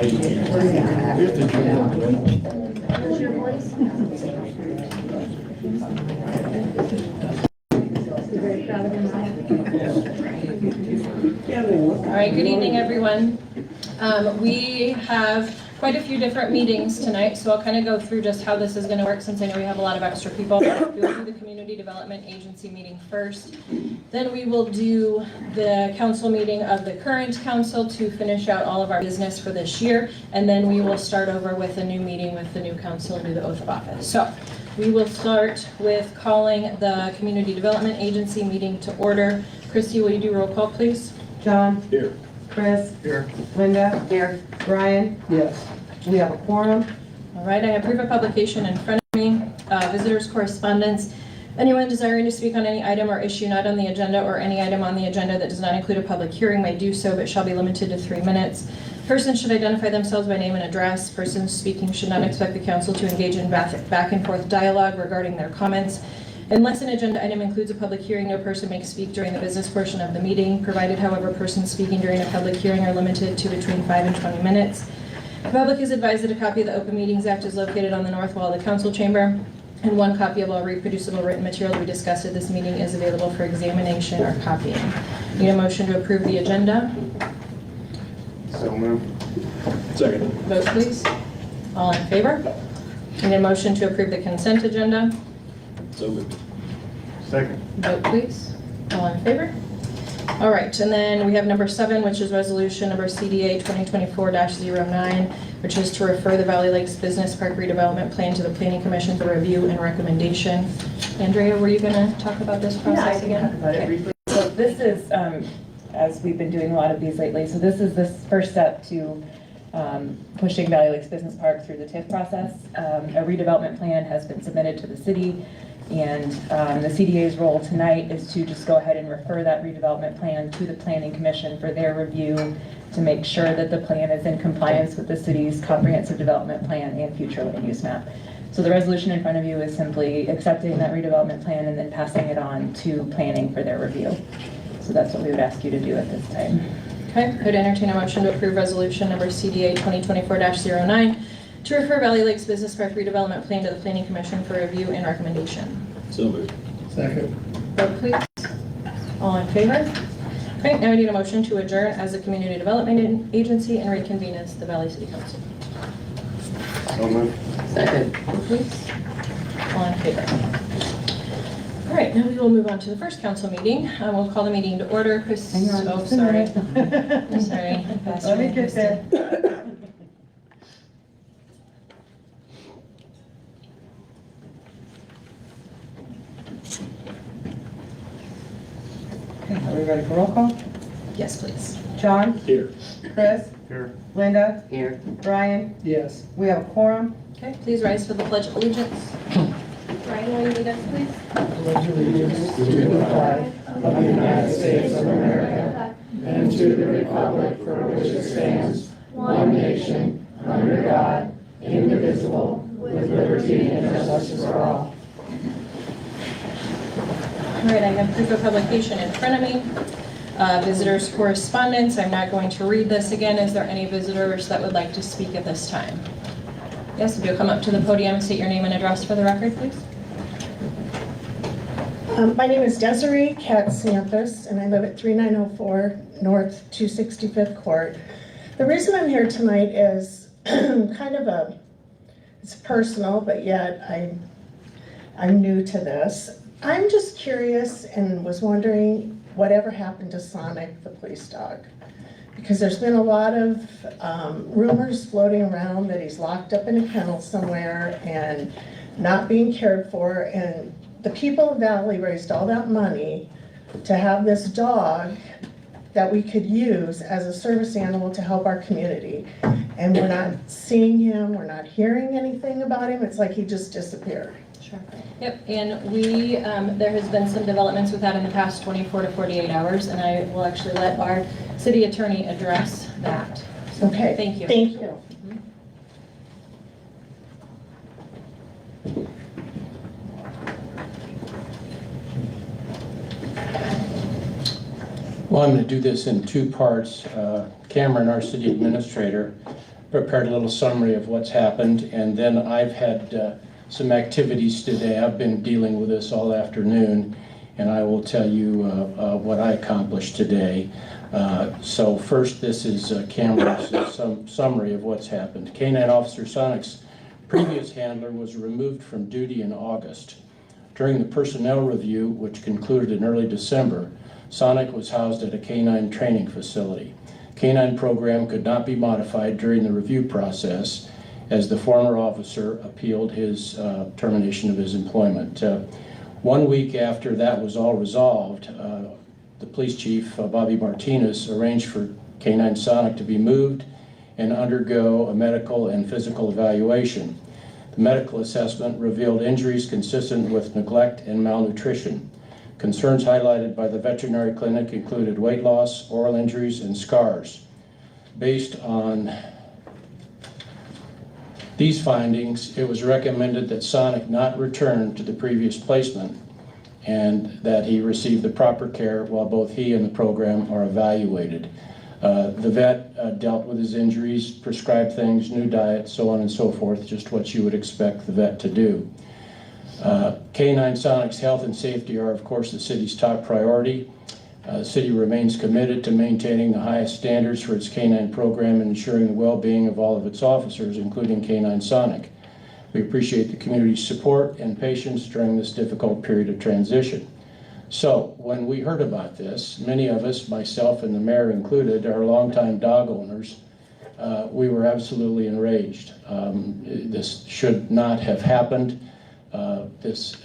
All right, good evening, everyone. We have quite a few different meetings tonight, so I'll kind of go through just how this is going to work since I know we have a lot of extra people. We'll do the Community Development Agency meeting first. Then we will do the council meeting of the current council to finish out all of our business for this year. And then we will start over with a new meeting with the new council and do the oath of office. So we will start with calling the Community Development Agency meeting to order. Christy, will you do roll call, please? John? Here. Chris? Here. Linda? Here. Brian? Yes. We have a quorum. All right, I have proof of publication in front of me. Visitors' correspondence. Anyone desiring to speak on any item or issue not on the agenda or any item on the agenda that does not include a public hearing may do so, but shall be limited to 3 minutes. Persons should identify themselves by name and address. Persons speaking should not expect the council to engage in back and forth dialogue regarding their comments. Unless an agenda item includes a public hearing, no person may speak during the business portion of the meeting, provided, however, persons speaking during a public hearing are limited to between 5 and 20 minutes. The public is advised that a copy of the Open Meetings Act is located on the north wall of the council chamber, and one copy of all reproducible written material to be discussed at this meeting is available for examination or copying. Need a motion to approve the agenda? So moved. Second. Vote, please. All in favor? Need a motion to approve the consent agenda? So moved. Second. Vote, please. All in favor? All right, and then we have number 7, which is resolution number CDA 2024-09, which is to refer the Valley Lakes Business Park redevelopment plan to the Planning Commission for review and recommendation. Andrea, were you going to talk about this process again? Talk about it briefly. So this is, as we've been doing a lot of these lately, so this is the first step to pushing Valley Lakes Business Park through the TIF process. A redevelopment plan has been submitted to the city, and the CDA's role tonight is to just go ahead and refer that redevelopment plan to the Planning Commission for their review to make sure that the plan is in compliance with the city's comprehensive development plan and future land use map. So the resolution in front of you is simply accepting that redevelopment plan and then passing it on to planning for their review. So that's what we would ask you to do at this time. Okay, could entertain a motion to approve resolution number CDA 2024-09 to refer Valley Lakes Business Park redevelopment plan to the Planning Commission for review and recommendation. So moved. Second. Vote, please. All in favor? Okay, now we need a motion to adjourn as a community development agency and reconvene as the Valley City Council. So moved. Second. Vote, please. All in favor? All right, now we will move on to the first council meeting. We'll call the meeting to order. Chris, Hang on. oh, sorry. Sorry. Let me get there. Okay, are we ready for roll call? Yes, please. John? Here. Chris? Here. Linda? Here. Brian? Yes. We have a quorum. Okay, please rise for the Pledge of Allegiance. Brian, will you lead us, please? Pledge allegiance to the flag of the United States of America and to the republic for which it stands, one nation, under God, indivisible, with liberty and justice for all. All right, I have proof of publication in front of me. Visitors' correspondence. I'm not going to read this again. Is there any visitors that would like to speak at this time? Yes, if you'll come up to the podium and state your name and address for the record, please. My name is Desiree Katz-Sampis, and I live at 3904 North 265th Court. The reason I'm here tonight is kind of it's personal, but yet I'm new to this. I'm just curious and was wondering whatever happened to Sonic, the police dog. Because there's been a lot of rumors floating around that he's locked up in a kennel somewhere and not being cared for, and the people of Valley raised all that money to have this dog that we could use as a service animal to help our community. And we're not seeing him, we're not hearing anything about him. It's like he just disappeared. Sure. Yep, and we, there has been some developments with that in the past 24 to 48 hours, and I will actually let our city attorney address that. So, Okay. Thank you. Thank you. Well, I'm going to do this in two parts. Cameron, our city administrator, prepared a little summary of what's happened, and then I've had some activities today. I've been dealing with this all afternoon, and I will tell you what I accomplished today. So first, this is Cameron's some summary of what's happened. K-9 Officer Sonic's previous handler was removed from duty in August. During the personnel review, which concluded in early December, Sonic was housed at a K-9 training facility. K-9 program could not be modified during the review process as the former officer appealed his termination of his employment. 1 week after that was all resolved, the police chief, Bobby Martinez, arranged for K-9 Sonic to be moved and undergo a medical and physical evaluation. The medical assessment revealed injuries consistent with neglect and malnutrition. Concerns highlighted by the veterinary clinic included weight loss, oral injuries, and scars. Based on these findings, it was recommended that Sonic not return to the previous placement and that he receive the proper care while both he and the program are evaluated. The vet dealt with his injuries, prescribed things, new diet, so on and so forth, just what you would expect the vet to do. K-9 Sonic's health and safety are, of course, the city's top priority. The city remains committed to maintaining the highest standards for its K-9 program and ensuring the well-being of all of its officers, including K-9 Sonic. We appreciate the community's support and patience during this difficult period of transition. So, when we heard about this, many of us, myself and the mayor included, are longtime dog owners. We were absolutely enraged. This should not have happened. This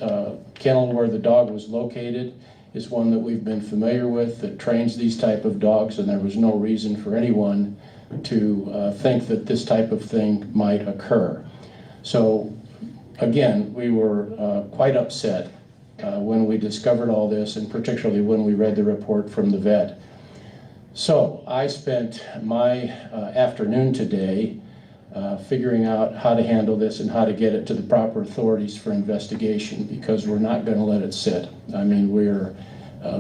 kennel where the dog was located is one that we've been familiar with that trains these type of dogs, and there was no reason for anyone to think that this type of thing might occur. So again, we were quite upset when we discovered all this, and particularly when we read the report from the vet. So I spent my afternoon today figuring out how to handle this and how to get it to the proper authorities for investigation, because we're not going to let it sit. I mean, we're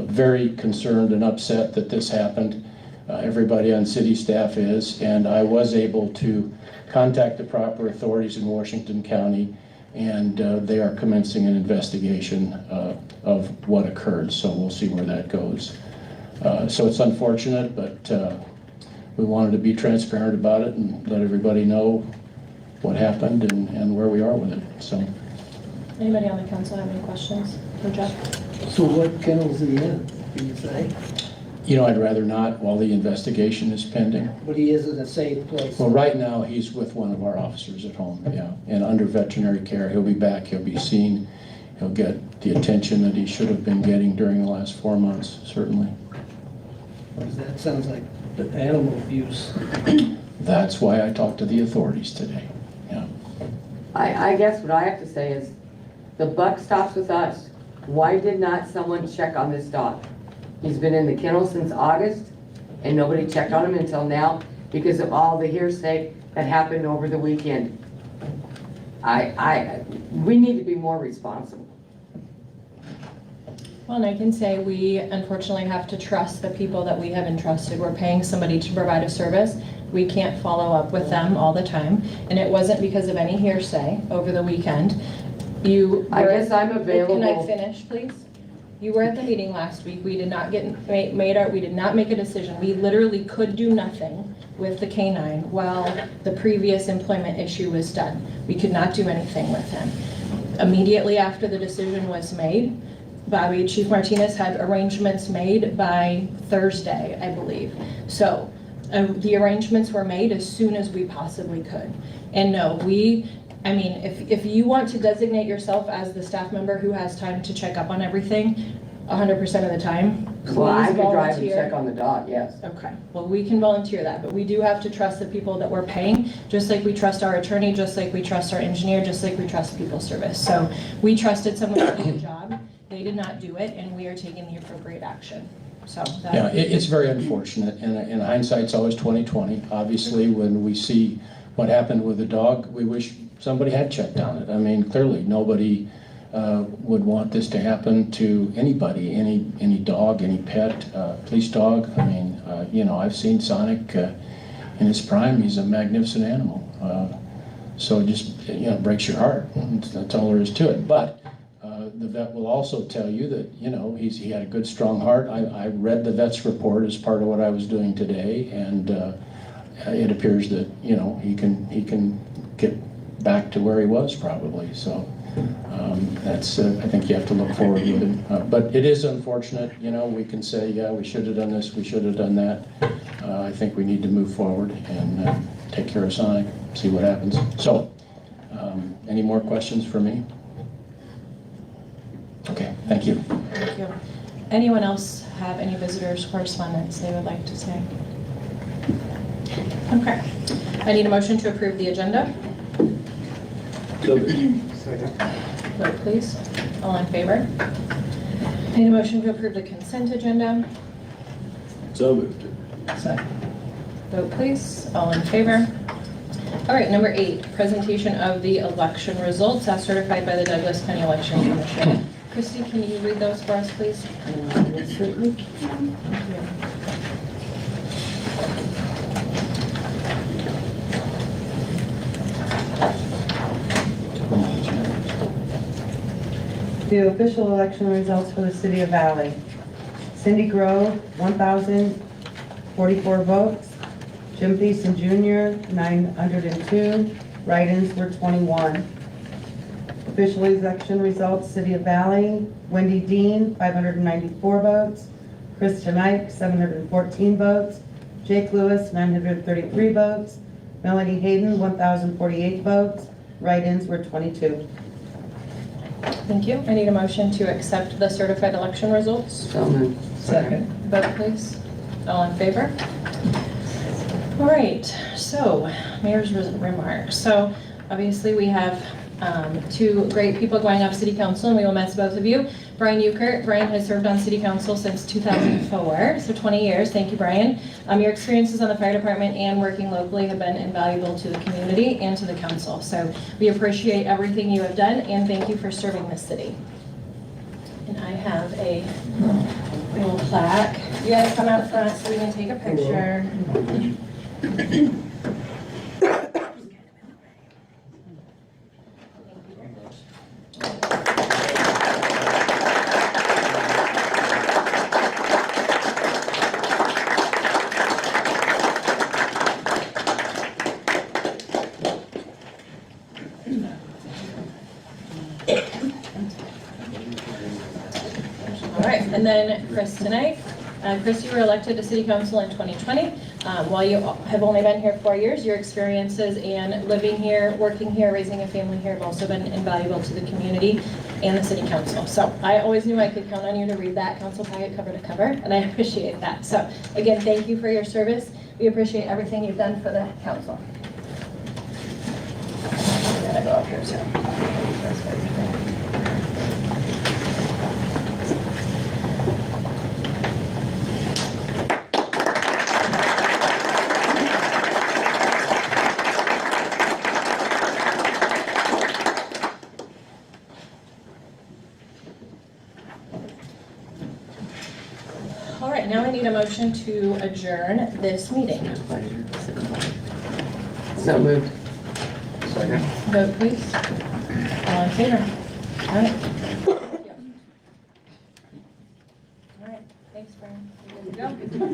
very concerned and upset that this happened. Everybody on city staff is, and I was able to contact the proper authorities in Washington County, and they are commencing an investigation of what occurred, so we'll see where that goes. So it's unfortunate, but we wanted to be transparent about it and let everybody know what happened and where we are with it. So, Anybody on the council have any questions for Jeff? So what kennels are he in, can you say? you know, I'd rather not while the investigation is pending. But he is in a safe place. Well, right now, he's with one of our officers at home, yeah, and under veterinary care. He'll be back, he'll be seen, he'll get the attention that he should have been getting during the last 4 months, certainly. Because that sounds like the animal abuse. That's why I talked to the authorities today, yeah. I guess what I have to say is, the buck stops with us. Why did not someone check on this dog? He's been in the kennel since August, and nobody checked on him until now because of all the hearsay that happened over the weekend. We need to be more responsible. Well, and I can say we unfortunately have to trust the people that we have entrusted. We're paying somebody to provide a service. We can't follow up with them all the time. And it wasn't because of any hearsay over the weekend. I guess I'm available. Can I finish, please? You were at the meeting last week. We did not we did not make a decision. We literally could do nothing with the canine while the previous employment issue was done. We could not do anything with him. Immediately after the decision was made, Chief Martinez had arrangements made by Thursday, I believe. So the arrangements were made as soon as we possibly could. And no, if you want to designate yourself as the staff member who has time to check up on everything 100% of the time, please Well, I could drive and volunteer. check on the dog, yes. Okay, well, we can volunteer that, but we do have to trust the people that we're paying, just like we trust our attorney, just like we trust our engineer, just like we trust People Service. So we trusted someone to do the job. They did not do it, and we are taking the appropriate action. So that. Yeah, it's very unfortunate, and hindsight's always 20/20. Obviously, when we see what happened with the dog, we wish somebody had checked on it. I mean, clearly, nobody would want this to happen to anybody, any dog, any pet, police dog. I mean, I've seen Sonic in his prime, he's a magnificent animal. So it just, breaks your heart. That's all there is to it. But the vet will also tell you that, he had a good, strong heart. I read the vet's report as part of what I was doing today, and it appears that, he can get back to where he was probably. So that's, I think you have to look forward with him. But it is unfortunate, we can say, yeah, we should have done this, we should have done that. I think we need to move forward and take care of Sonic, see what happens. So, any more questions for me? Okay, thank you. Thank you. Anyone else have any visitors' correspondence they would like to say? Okay. I need a motion to approve the agenda. Vote please. All in favor? I need a motion to approve the consent agenda. So moved. Vote please. All in favor? All right, number 8, presentation of the election results as certified by the Douglas County Election Commission. Christy, can you read those for us, please? Certainly can. The official election results for the city of Valley. Cindy Grove, 1,044 votes. Jim Thiessen Jr., 902. Write-ins were 21. Official election results, City of Valley. Wendy Dean, 594 votes. Kristen Ike, 714 votes. Jake Lewis, 933 votes. Melanie Hayden, 1,048 votes. Write-ins were 22. Thank you. I need a motion to accept the certified election results. So moved. Second. Vote please. All in favor? All right, so mayor's remarks. So obviously we have 2 great people going off city council, and we will miss both of you. Brian Ukert. Brian has served on city council since 2004, so 20 years. Thank you, Brian. Your experiences on the fire department and working locally have been invaluable to the community and to the council. So we appreciate everything you have done, and thank you for serving this city. And I have a little plaque. You guys come out front so we can take a picture. All right, and then Chris tonight. Chris, you were elected to City Council in 2020. While you have only been here 4 years, your experiences in living here, working here, raising a family here have also been invaluable to the community and the City Council. So I always knew I could count on you to read that council packet cover to cover, and I appreciate that. So again, thank you for your service. We appreciate everything you've done for the council. I'm gonna go up here too. All right, now I need a motion to adjourn this meeting. So moved. Vote please. All in favor? All right. All right, thanks, Brian. You good to go?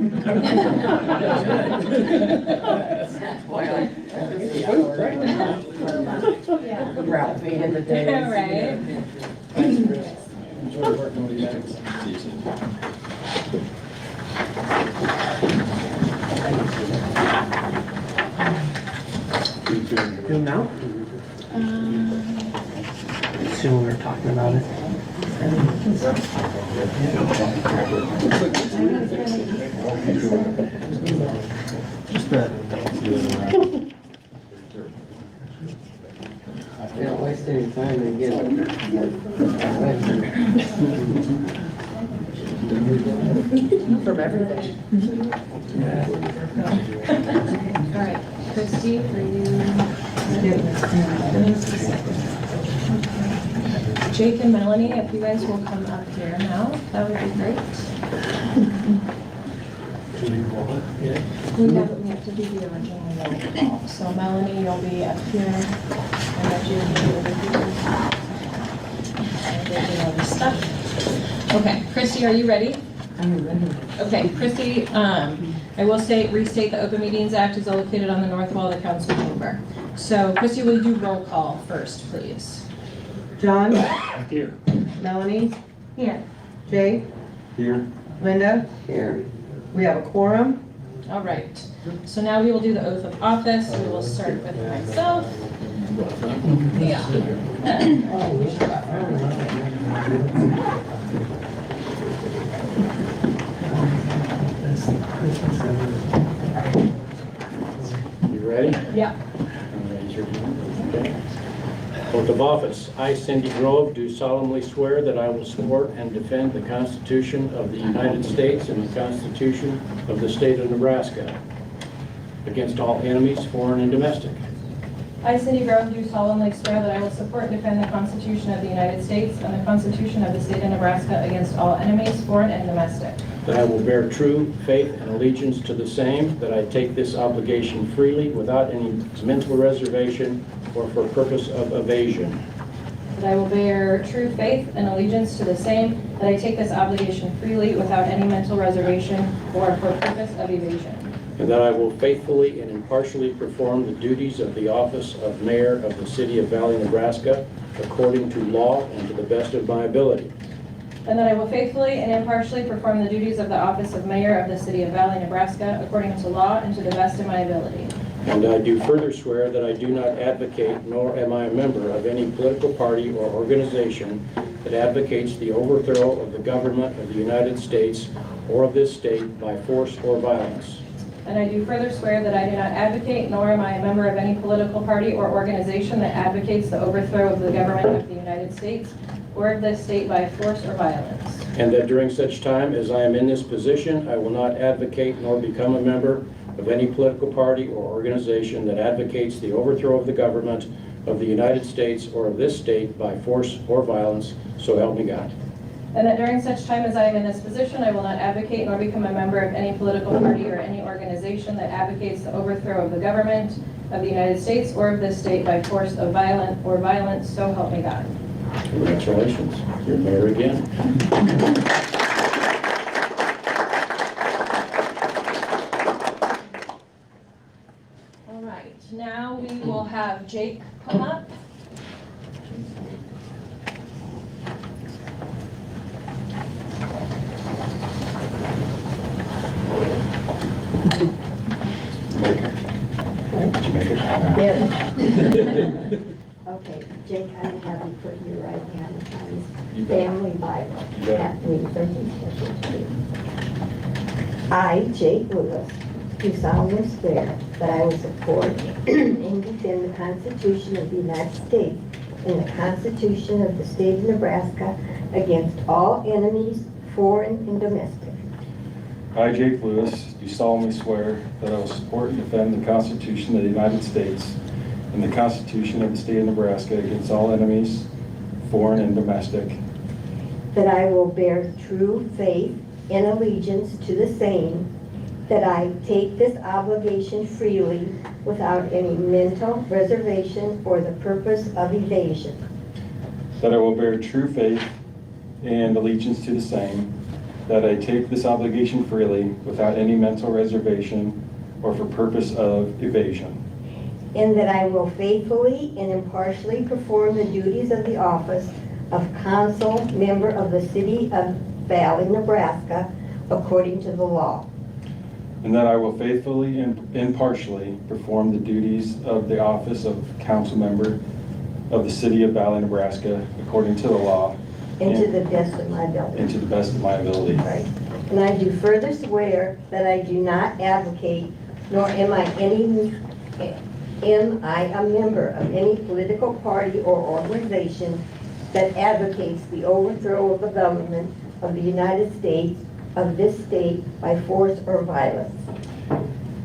Ralph made in the day. Right. Enjoy working with you guys. Do now? Soon we were talking about it. Just that. They don't waste any time, they get it. From everything. All right, Christy, for you. Jake and Melanie, if you guys will come up here now, that would be great. We have to do the original roll call. So Melanie, you'll be up here, and then Judy will be over here. And we'll do all this stuff. Okay, Christy, are you ready? I'm ready. Okay, Christy, I will restate the Open Meetings Act is located on the north wall of the council chamber. So Christy, will you do roll call first, please? John? Here. Melanie? Here. Jay? Here. Linda? Here. We have a quorum. All right. So now we will do the oath of office. We will start with myself. Yeah. You ready? Yeah. Raise your hand. Okay. Oath of office. I, Cindy Grove, do solemnly swear that I will support and defend the Constitution of the United States and the Constitution of the State of Nebraska against all enemies, foreign and domestic. I, Cindy Grove, do solemnly swear that I will support and defend the Constitution of the United States and the Constitution of the State of Nebraska against all enemies, foreign and domestic. That I will bear true faith and allegiance to the same, that I take this obligation freely without any mental reservation or for purpose of evasion. That I will bear true faith and allegiance to the same, that I take this obligation freely without any mental reservation or for purpose of evasion. And that I will faithfully and impartially perform the duties of the office of mayor of the city of Valley, Nebraska, according to law and to the best of my ability. And that I will faithfully and impartially perform the duties of the office of mayor of the city of Valley, Nebraska, according to law and to the best of my ability. And I do further swear that I do not advocate, nor am I a member of any political party or organization that advocates the overthrow of the government of the United States or of this state by force or violence. And I do further swear that I do not advocate, nor am I a member of any political party or organization that advocates the overthrow of the government of the United States or of this state by force or violence. And that during such time as I am in this position, I will not advocate nor become a member of any political party or organization that advocates the overthrow of the government of the United States or of this state by force or violence, so help me God. And that during such time as I am in this position, I will not advocate nor become a member of any political party or any organization that advocates the overthrow of the government of the United States or of this state by force of violence, so help me God. Congratulations, you're mayor again. All right, now we will have Jake come up. Did you make it? Okay, Jake, I'm happy to put your right hand on You his bet. family Bible. You bet. That means something special to you. I, Jake Lewis, do solemnly swear that I will support and defend the Constitution of the United States and the Constitution of the State of Nebraska against all enemies, foreign and domestic. I, Jake Lewis, do solemnly swear that I will support and defend the Constitution of the United States and the Constitution of the State of Nebraska against all enemies, foreign and domestic. That I will bear true faith and allegiance to the same, that I take this obligation freely without any mental reservation or the purpose of evasion. That I will bear true faith and allegiance to the same, that I take this obligation freely without any mental reservation or for purpose of evasion. And that I will faithfully and impartially perform the duties of the office of council member of the city of Valley, Nebraska, according to the law. And that I will faithfully and impartially perform the duties of the office of council member of the city of Valley, Nebraska, according to the law. And to the best of my ability. And to the best of my ability. Right. And I do further swear that I do not advocate, nor am I a member of any political party or organization that advocates the overthrow of the government of the United States of this state by force or violence.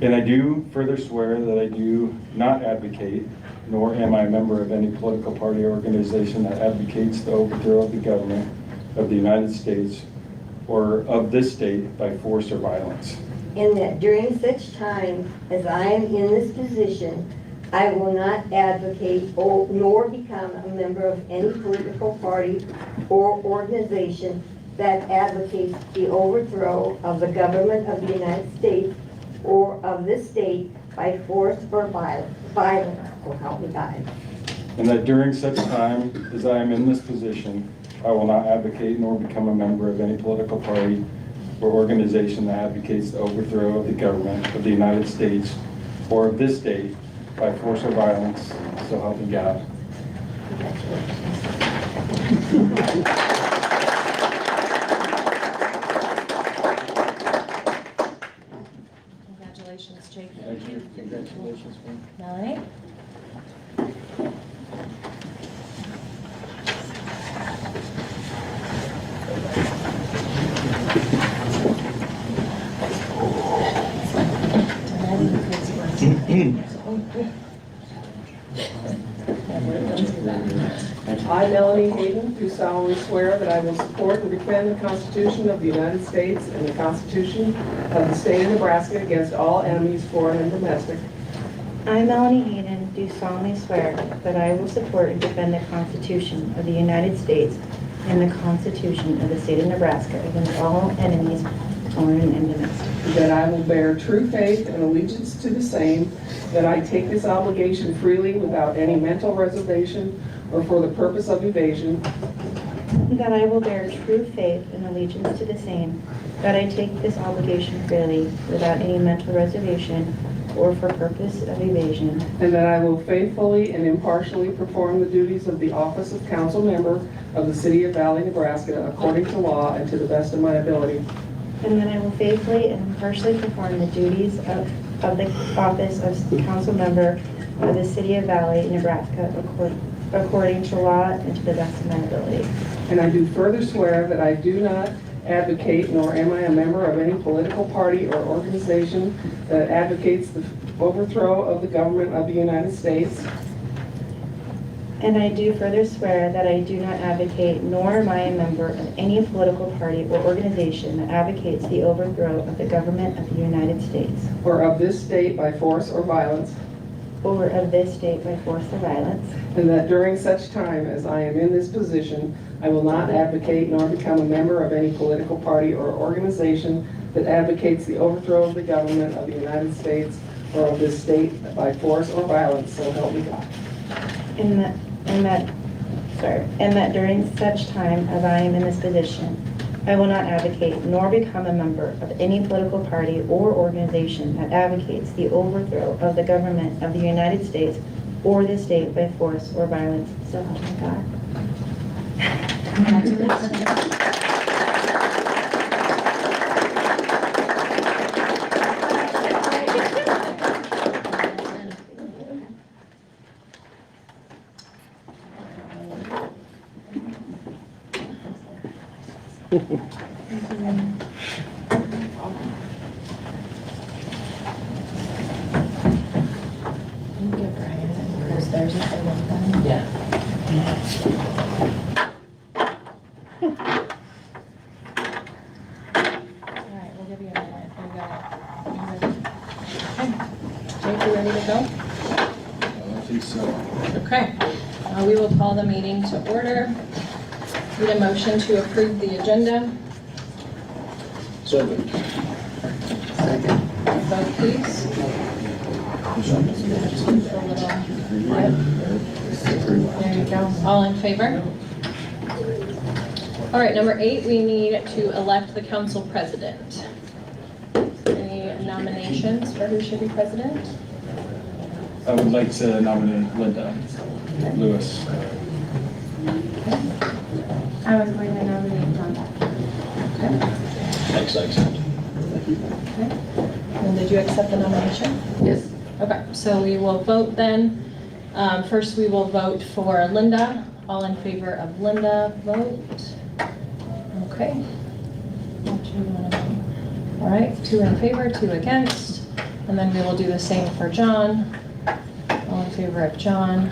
And I do further swear that I do not advocate, nor am I a member of any political party or organization that advocates the overthrow of the government of the United States or of this state by force or violence. and that during such time as I am in this position, I will not advocate nor become a member of any political party or organization that advocates the overthrow of the government of the United States or of this state by force or violence, so help me God. And that during such time as I am in this position, I will not advocate nor become a member of any political party or organization that advocates the overthrow of the government of the United States or of this state by force or violence, so help me God. Congratulations, Jake. Thank you. Congratulations, man. Melanie? I, Melanie Hayden, do solemnly swear that I will support and defend the Constitution of the United States and the Constitution of the State of Nebraska against all enemies, foreign and domestic. I, Melanie Hayden, do solemnly swear that I will support and defend the Constitution of the United States and the Constitution of the State of Nebraska against all enemies, foreign and domestic. That I will bear true faith and allegiance to the same, that I take this obligation freely without any mental reservation or for the purpose of evasion, That I will bear true faith and allegiance to the same, that I take this obligation freely without any mental reservation or for purpose of evasion, and that I will faithfully and impartially perform the duties of the office of council member of the City of Valley, Nebraska, according to law and to the best of my ability. and that I will faithfully and impartially perform the duties of the office of council member of the City of Valley, Nebraska, according to law and to the best of my ability. And I do further swear that I do not advocate, nor am I a member of any political party or organization that advocates the overthrow of the government of the United States, And I do further swear that I do not advocate, nor am I a member of any political party or organization that advocates the overthrow of the government of the United States or of this state by force or violence, or of this state by force or violence, and that during such time as I am in this position, I will not advocate nor become a member of any political party or organization that advocates the overthrow of the government of the United States or of this state by force or violence, so help me God. and that during such time as I am in this position, I will not advocate nor become a member of any political party or organization that advocates the overthrow of the government of the United States or this state by force or violence, so help me God. Alright, we'll give you a minute. You got it. You ready? Okay. Jake, you ready to go? I think so. Okay. We will call the meeting to order. Need a motion to approve the agenda. So moved. Vote please. There you go. All in favor? All right, number 8, we need to elect the council president. Any nominations for who should be president? I would like to nominate Linda Lewis. I was going to nominate John. Thanks, I accept. And did you accept the nomination? Yes. Okay, so we will vote then. First, we will vote for Linda. All in favor of Linda, vote. Okay. What do you want to vote? All right, 2 in favor, 2 against. And then we will do the same for John. All in favor of John.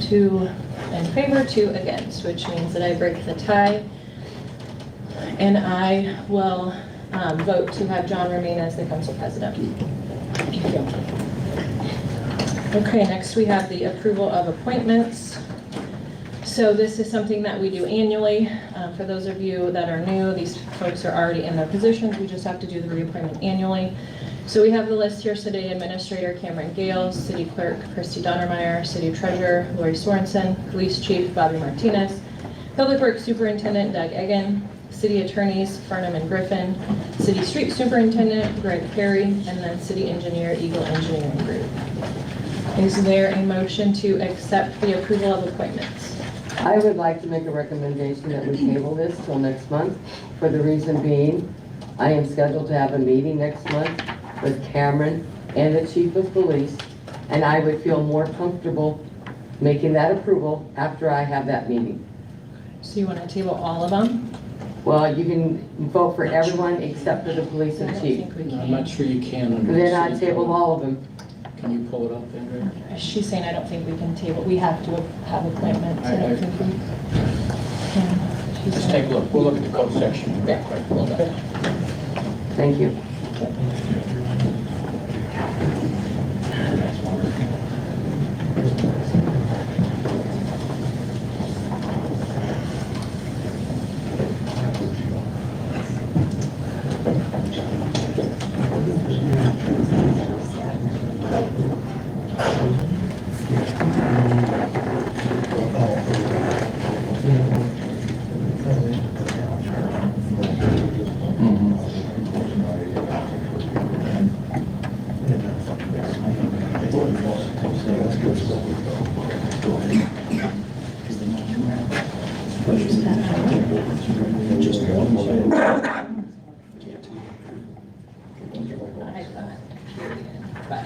2 in favor, 2 against, which means that I break the tie. And I will vote to have John remain as the council president. Thank you. Okay, next we have the approval of appointments. So this is something that we do annually. For those of you that are new, these folks are already in their positions. We just have to do the reappointment annually. So we have the list here: City Administrator Cameron Gales, City Clerk Christy Donnermeyer, City Treasurer Lori Sorensen, Police Chief Bobby Martinez, Public Works Superintendent Doug Egan, City Attorneys Farnham and Griffin, City Street Superintendent Greg Perry, and then City Engineer Eagle Engineering Group. Is there a motion to accept the approval of appointments? I would like to make a recommendation that we table this till next month, for the reason being, I am scheduled to have a meeting next month with Cameron and the Chief of Police, and I would feel more comfortable making that approval after I have that meeting. So you want to table all of them? Well, you can vote for everyone except for the police I and don't chief. think we I'm can. not sure you can. under Then I the table city all of them. code. Can you pull it up, Andrea? She's saying I don't think we can table, we have to have appointments. I I- don't think we can. She's Let's saying- take a look. We'll look at the code section. Yeah. Quick, pull it up. Thank you. I thought, but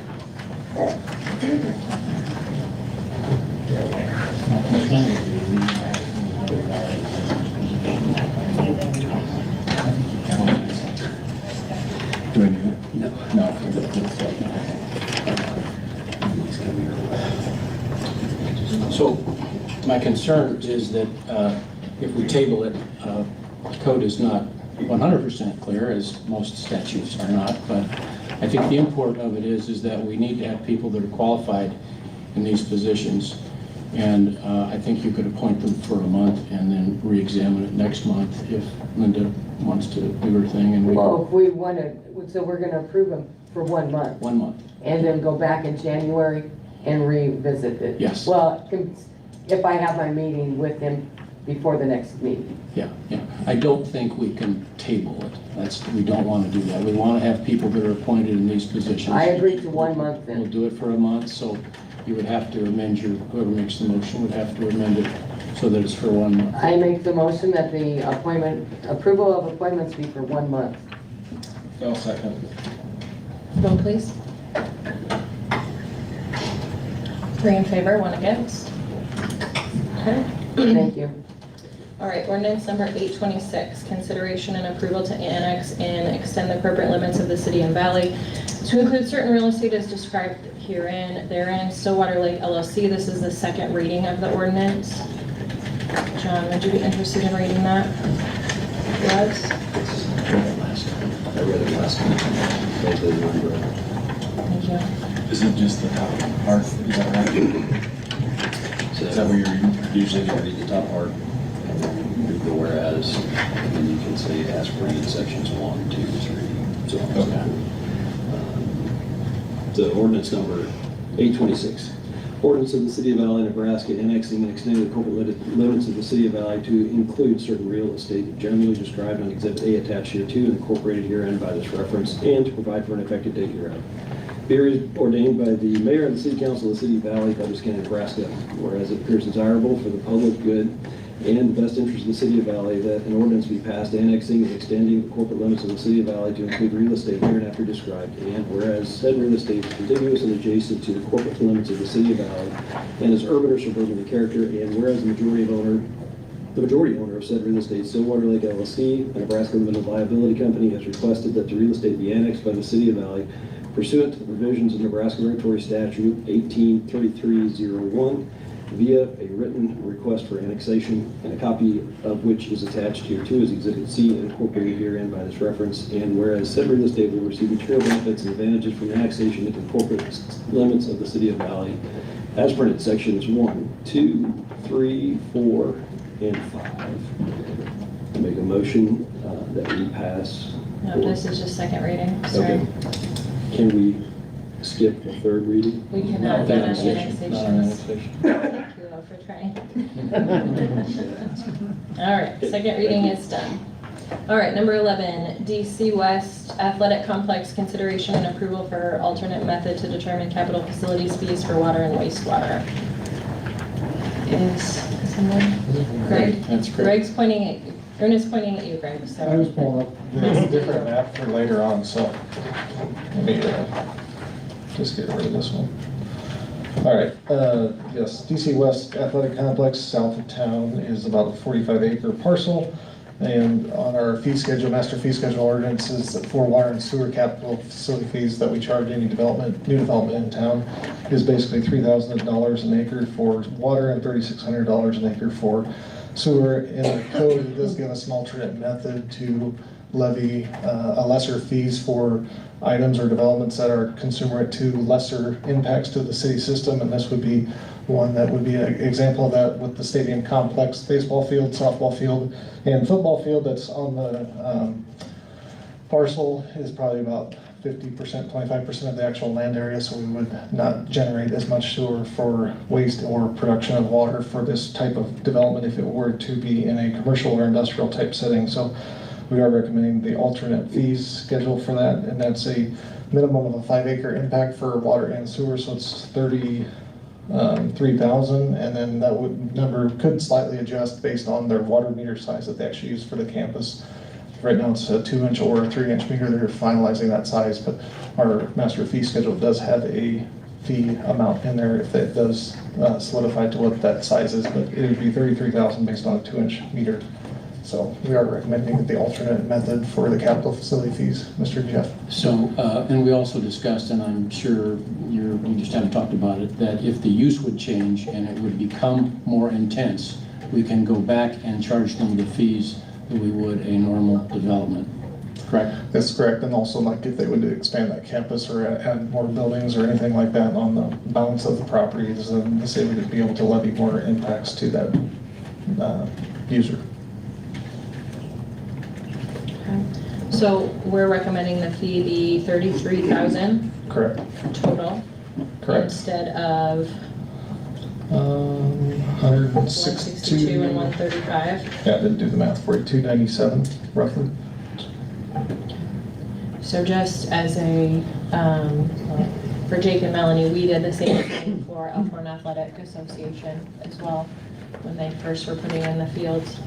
So my concern is that if we table it, the code is not 100% clear, as most statutes are not, but I think the import of it is that we need to have people that are qualified in these positions. And I think you could appoint them for a month and then re-examine it next month if Linda wants to do her thing, and we, Well, if we want to, so we're going to approve them for 1 month, 1 month. and then go back in January and revisit it? Yes. Well, if I have my meeting with him before the next meeting. Yeah. I don't think we can table it. We don't want to do that. We want to have people that are appointed in these positions. I agree to 1 month We'll then. do it for a month, so you would have to amend whoever makes the motion would have to amend it so that it's for 1 month. I make the motion that the approval of appointments be for 1 month. I'll second. vote please. 3 in favor, 1 against. Okay. Thank you. All right, ordinance number 826, consideration and approval to annex and extend the corporate limits of the city and valley to include certain real estate as described therein, Stillwater Lake LLC. This is the second reading of the ordinance. John, would you be interested in reading that? Yes? I read it last time. I didn't remember it. Thank you. Is it just the top part? Is that right? So is that where you're usually going to read the top part? And then read the whereas, and then you can say ask for any sections 1, 2, 3, so on. Okay. The ordinance number 826. Ordinance of the City of Valley, Nebraska, annexing and extending the corporate limits of the City of Valley to include certain real estate generally described on Exhibit A attached here to and incorporated herein by this reference, and to provide for an effective date hereof. Be ordained by the Mayor and the City Council of the City of Valley, Douglas County, Nebraska, whereas it appears desirable for the public good and the best interest of the City of Valley that an ordinance be passed annexing and extending the corporate limits of the City of Valley to include real estate hereinafter described, and whereas said real estate is contiguous and adjacent to the corporate limits of the City of Valley and is urban or suburban in character, and whereas the majority owner of said real estate, Stillwater Lake LLC, a Nebraska Limited Liability Company, has requested that the real estate be annexed by the City of Valley pursuant to the provisions of Nebraska Regulatory Statute 183301 via a written request for annexation, and a copy of which is attached here too as Exhibit C and incorporated herein by this reference. And whereas said real estate will receive material benefits and advantages from annexation into the corporate limits of the City of Valley, as printed sections 1, 2, 3, 4, and 5. I make a motion that we pass. No, this is just second reading, sorry. Okay. Can we skip the third reading? We cannot vote on annexations. annexation. Thank you all for trying. All right, second reading is done. All right, number 11, DC West Athletic Complex consideration and approval for alternate method to determine capital facilities fees for water and wastewater. Is someone? Greg? That's great. Greg's pointing at you. Ernest's pointing at you, Greg, so. I was pulling up this different map for later on, so let me just get rid of this one. All right, yes, DC West Athletic Complex, south of town, is about a 45-acre parcel. And on our fee schedule, master fee schedule ordinances for water and sewer capital facility fees that we charge any new development in town is basically $3,000 an acre for water and $3,600 an acre for sewer. In the code, it does give us an alternate method to levy a lesser fees for items or developments that are commensurate to lesser impacts to the city system, and this would be one that would be an example of that with the stadium complex, baseball field, softball field, and football field that's on the parcel is probably about 50%, 25% of the actual land area, so we would not generate as much sewer for waste or production of water for this type of development if it were to be in a commercial or industrial type setting. So we are recommending the alternate fees schedule for that, and that's a minimum of a 5-acre impact for water and sewer, so it's 33,000, and then that number could slightly adjust based on their water meter size that they actually use for the campus. Right now it's a 2-inch or a 3-inch meter. They're finalizing that size, but our master fee schedule does have a fee amount in there if that does solidify to what that size is, but it would be 33,000 based on a 2-inch meter. So we are recommending the alternate method for the capital facility fees. Mr. Jeff? So, and we also discussed, and I'm sure you just haven't talked about it, that if the use would change and it would become more intense, we can go back and charge them the fees that we would a normal development, correct? That's correct, and also like if they would expand that campus or add more buildings or anything like that on the balance of the properties, then the city would be able to levy more impacts to that user. So we're recommending the fee be $33,000 Correct. total. Correct. Instead of 162 and 135. Yeah, I didn't do the math for you. 297 roughly. So just as a, for Jake and Melanie, we did the same thing for Elkhorn Athletic Association as well when they first were putting in the fields.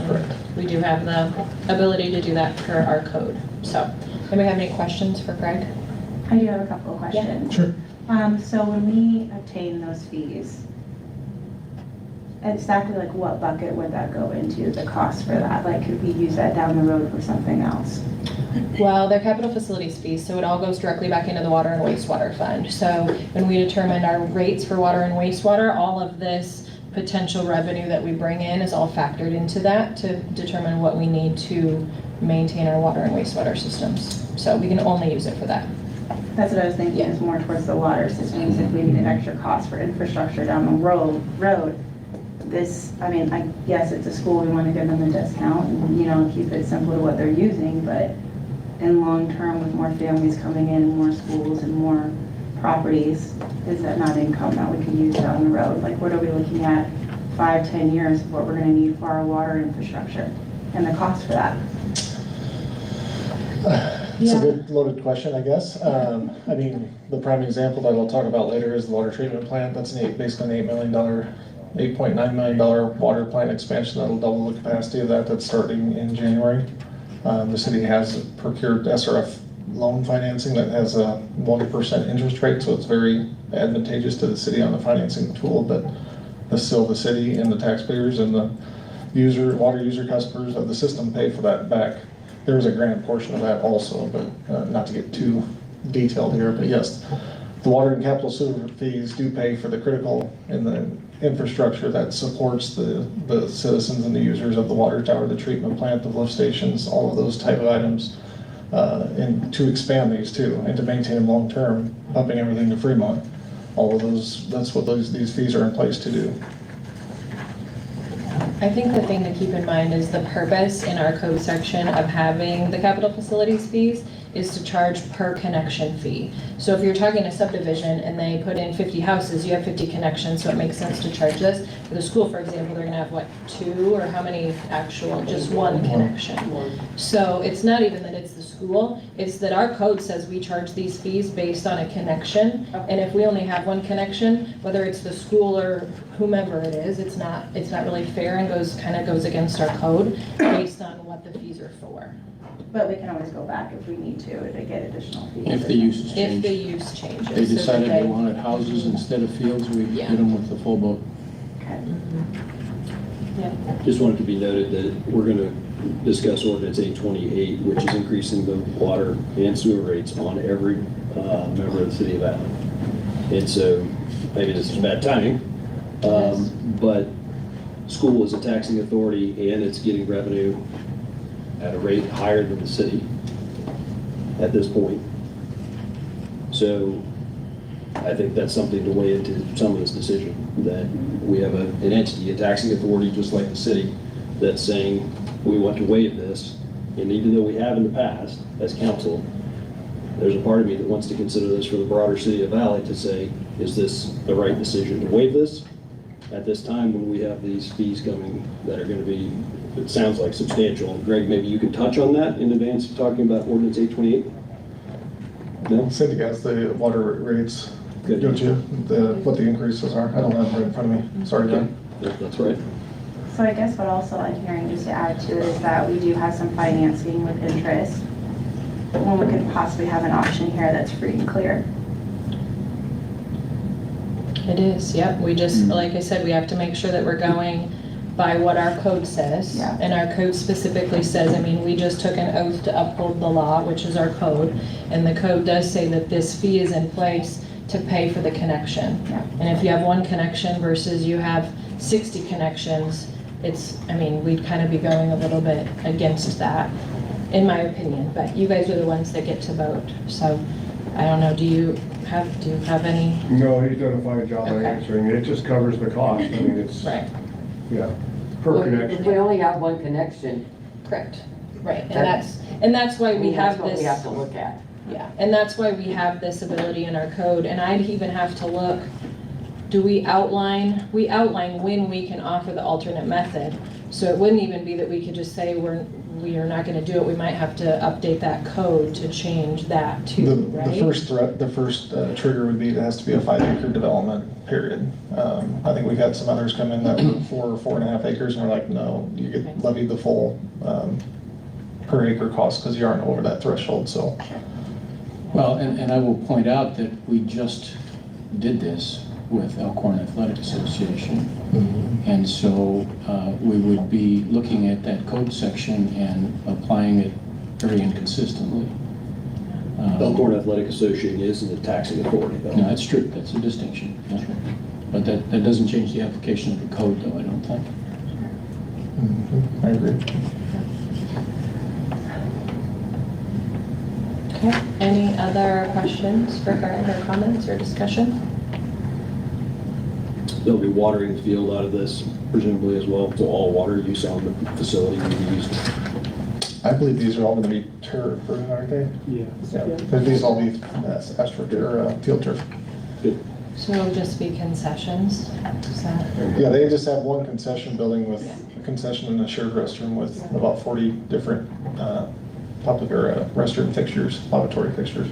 Correct. We do have the ability to do that per our code. So, anybody have any questions for Greg? I do have a couple of questions. Sure. So when we obtain those fees, exactly like what bucket would that go into, the cost for that? Like could we use that down the road for something else? Well, they're capital facilities fees, so it all goes directly back into the water and wastewater fund. So when we determined our rates for water and wastewater, all of this potential revenue that we bring in is all factored into that to determine what we need to maintain our water and wastewater systems. So we can only use it for that. That's what I was thinking, is more towards the water systems. If we need an extra cost for infrastructure down the road, this, I mean, I guess it's a school, we want to give them a discount and, you know, keep it simple to what they're using, but in long term with more families coming in, more schools and more properties, is that not income that we can use down the road? Like what are we looking at 5-10 years of what we're going to need for our water infrastructure and the cost for that? It's a good loaded question, I guess. I mean, the prime example that I'll talk about later is the water treatment plant. That's based on $8 million, $8.9 million water plant expansion that'll double the capacity of that. That's starting in January. The city has procured SRF loan financing that has a 1% interest rate, so it's very advantageous to the city on the financing tool, but still the city and the taxpayers and the water user customers of the system pay for that back. There is a grant portion of that also, but not to get too detailed here, but yes, the water and capital sewer fees do pay for the critical and the infrastructure that supports the citizens and the users of the water tower, the treatment plant, the lift stations, all of those type of items. And to expand these too, and to maintain them long-term, pumping everything to Fremont. All of those, that's what these fees are in place to do. I think the thing to keep in mind is the purpose in our code section of having the capital facilities fees is to charge per connection fee. So if you're talking a subdivision and they put in 50 houses, you have 50 connections, so it makes sense to charge this. For the school, for example, they're gonna have what, 2 or how many actual, just 1 connection. So it's not even that it's the school, it's that our code says we charge these fees based on a connection. And if we only have 1 connection, whether it's the school or whomever it is, it's not really fair and kind of goes against our code based on what the fees are for. But we can always go back if we need to get additional fees. If the use is If changed. the use changes. They so decided that they wanted houses instead of fields, we Yeah. hit them with the full boat. Okay. Just wanted to be noted that we're going to discuss ordinance 828, which is increasing the water and sewer rates on every member of the city of Valley. And so maybe this is bad timing, but school is a taxing authority and it's getting revenue at a rate higher than the city at this point. So I think that's something to weigh into some of this decision, that we have an entity, a taxing authority, just like the city, that's saying we want to waive this. And even though we have in the past, as council, there's a part of me that wants to consider this for the broader city of Valley to say, is this the right decision to waive this at this time when we have these fees coming that are going to be, it sounds like substantial. Greg, maybe you can touch on that in advance of talking about ordinance 828? No? Cindy has the water rates, Good. don't you? What the increases are. I don't have them right in front of me. Sorry, John. Yeah, that's right. So I guess what also I'm hearing, just to add to it, is that we do have some financing with interest. When we could possibly have an option here that's free and clear. It is, yep. We just, like I said, we have to make sure that we're going by what our code says. Yeah. And our code specifically says, I mean, we just took an oath to uphold the law, which is our code. And the code does say that this fee is in place to pay for the connection. Yeah. And if you have 1 connection versus you have 60 connections, I mean, we'd kind of be going a little bit against that, in my opinion. But you guys are the ones that get to vote. So I don't know, do you have any? No, he's done a fine job of Okay. answering. It just covers the cost. I mean, it's, Right, yeah, per Well, connection. if we only have 1 connection, correct. Right, and that's why we have that's what this. we have to look at. Yeah, and that's why we have this ability in our code, and I'd even have to look, do we outline when we can offer the alternate method. So it wouldn't even be that we could just say we are not gonna do it, we might have to update that code to change that too, right? The first trigger would be, it has to be a 5-acre development, period. I think we've had some others come in that were 4.5 acres, and we're like, no, you get levied the full per acre cost because you aren't over that threshold, so. Well, and I will point out that we just did this with Elkhorn Athletic Association. And so we would be looking at that code section and applying it very inconsistently. Elkhorn Athletic Association is the taxing authority, though. No, that's true, that's a distinction. Yeah. But that doesn't change the application of the code, though, I don't think. I agree. Okay, any other questions for Greg or comments or discussion? There'll be watering the field out of this presumably as well, so all water use on the facility will be used. I believe these are all gonna be turf, aren't they? Yeah. But these all be astroturf or field turf. Good. So it'll just be concessions, is that? Yeah, they just have 1 concession building with a concession and a shared restroom with about 40 different public or restroom fixtures, lavatory fixtures.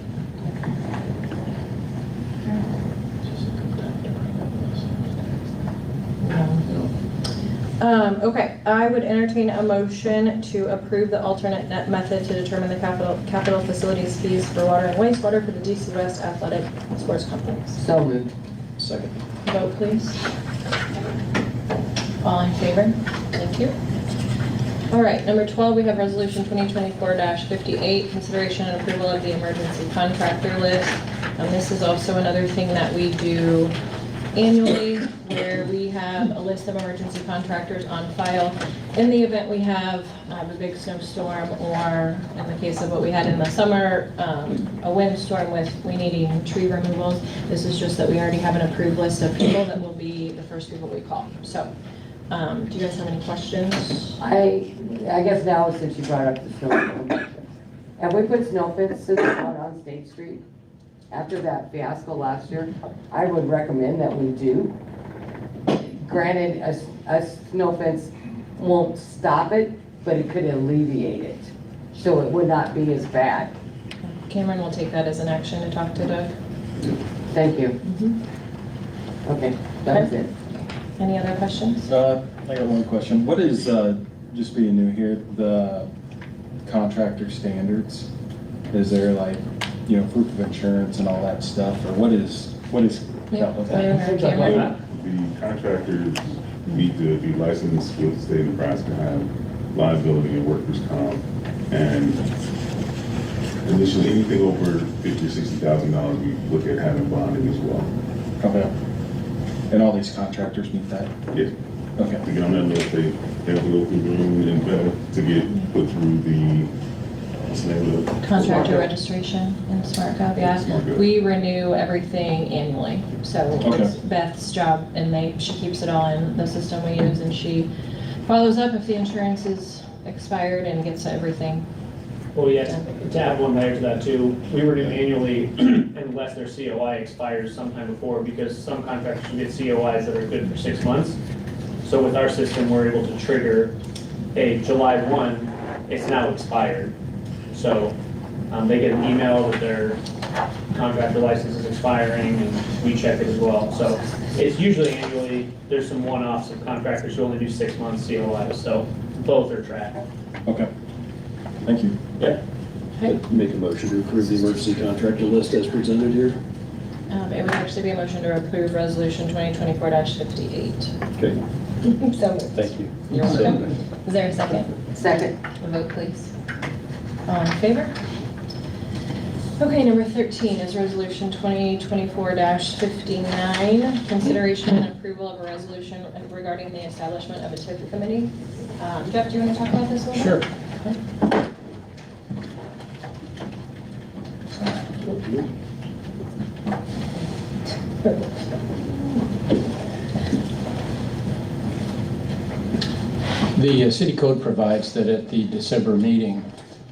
Okay, I would entertain a motion to approve the alternate net method to determine the capital facilities fees for water and wastewater for the DC West Athletic Sports Complex. So moved. Second. Vote, please. All in favor? Thank you. All right, number 12, we have resolution 2024-58, consideration and approval of the emergency contractor list. This is also another thing that we do annually, where we have a list of emergency contractors on file. In the event we have a big snowstorm, or in the case of what we had in the summer, a windstorm with we needing tree removals, this is just that we already have an approved list of people that will be the first people we call. So, do you guys have any questions? I guess now, since you brought up the snow, have we put snow fences out on State Street? After that fiasco last year, I would recommend that we do. Granted, a snow fence won't stop it, but it could alleviate it, so it would not be as bad. Cameron will take that as an action to talk to Doug. Thank you. Okay, that was it. Any other questions? I got one question. What is, just being new here, the contractor standards? Is there like, proof of insurance and all that stuff, or what is that look like? Cameron? The contractors need to be licensed with the state of Nebraska, have liability and workers' comp, and initially anything over $50,000 or $60,000, we look at having bonding as well. Okay. And all these contractors meet that? Yes. Okay. To get on that list, they have to go through Bloom and Bell to get put through the, what's the name of it? Contractor registration and SmartGov, yeah. SmartGov. We renew everything annually, so Okay. it's Beth's job, and she keeps it all in the system we use, and she follows up if the insurance is expired and gets everything. Well, yes, to add one layer to that too, we renew annually unless their COI expires sometime before, because some contractors will get COIs that are good for 6 months. So with our system, we're able to trigger a July 1, it's now expired. So they get an email that their contractor license is expiring, and we check it as well. So it's usually annually. There's some one-offs of contractors who only do 6 months COIs, so both are tracked. Okay. Thank you. Yeah. Make a motion to approve the emergency contractor list as presented here. It would actually be a motion to approve resolution 2024-58. Okay. So moved. Thank you. You're welcome. Is there a second? Second. A vote, please. All in favor? Okay, number 13 is resolution 2024-59, consideration and approval of a resolution regarding the establishment of a TIF committee. Jeff, do you want to talk about this a little? Sure. Okay. The city code provides that at the December meeting,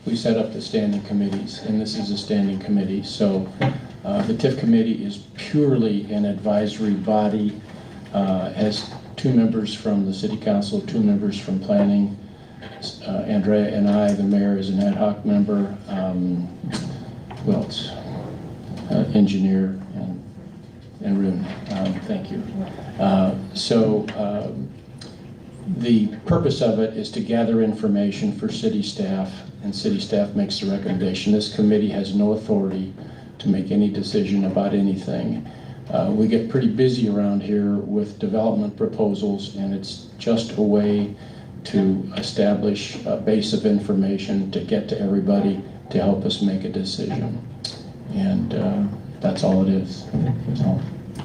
we set up the standing committees, and this is a standing committee. So the TIF committee is purely an advisory body, has 2 members from the city council, 2 members from planning. Andrea and I, the mayor, is an ad hoc member. Who else? Engineer and Rune. Thank you. The purpose of it is to gather information for city staff, and city staff makes the recommendation. This committee has no authority to make any decision about anything. We get pretty busy around here with development proposals, and it's just a way to establish a base of information to get to everybody to help us make a decision. And that's all it is. So,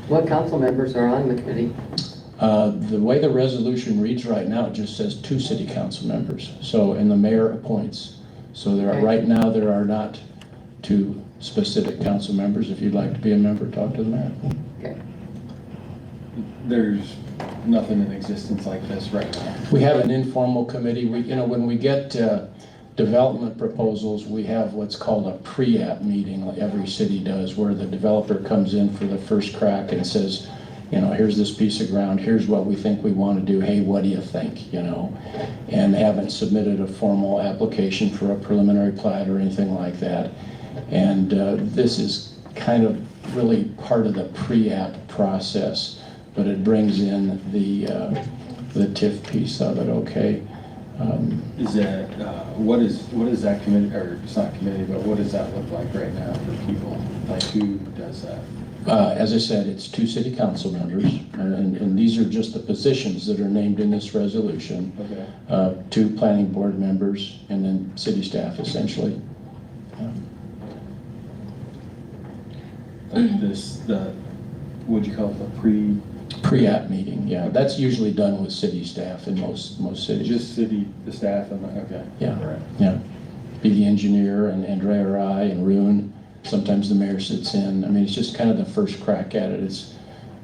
What council members are on the committee? the way the resolution reads right now, it just says 2 city council members. So, and the mayor appoints. So there are, right now, there are not 2 specific council members. If you'd like to be a member, talk to the mayor. Okay. There's nothing in existence like this right now. We have an informal committee. When we get development proposals, we have what's called a pre-app meeting, like every city does, where the developer comes in for the first crack and says, here's this piece of ground, here's what we think we want to do, hey, what do you think, and haven't submitted a formal application for a preliminary plat or anything like that. And this is kind of really part of the pre-app process, but it brings in the TIF piece of it, okay? Is that, what is that committee, or it's not committee, but what does that look like right now for people? Like, who does that? As I said, it's 2 city council members, and these are just the positions that are named in this resolution. Okay. 2 planning board members, and then city staff, essentially. what'd you call it, the Pre-app meeting, yeah. That's usually done with city staff in most cities. just the staff and, okay. Yeah. All right. Yeah. Be the engineer and Andrea or I and Rune. Sometimes the mayor sits in. I mean, it's just kind of the first crack at it. It's,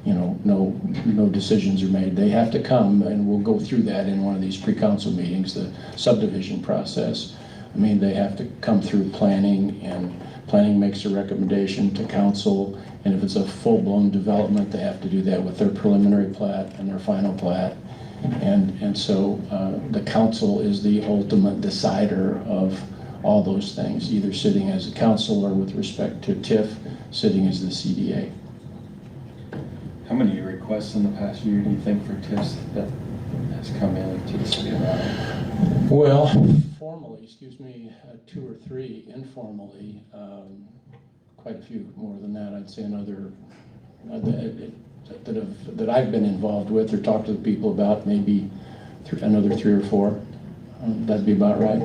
no decisions are made. They have to come, and we'll go through that in one of these pre-council meetings, the subdivision process. I mean, they have to come through planning, and planning makes a recommendation to council, and if it's a full-blown development, they have to do that with their preliminary plat and their final plat. And so the council is the ultimate decider of all those things, either sitting as a council or with respect to TIF, sitting as the CDA. How many requests in the past year do you think for TIFs that has come in to the city of Valley? Well, formally, 2 or 3. Informally, quite a few more than that. I'd say another that I've been involved with or talked to the people about, maybe another 3 or 4. That'd be about right.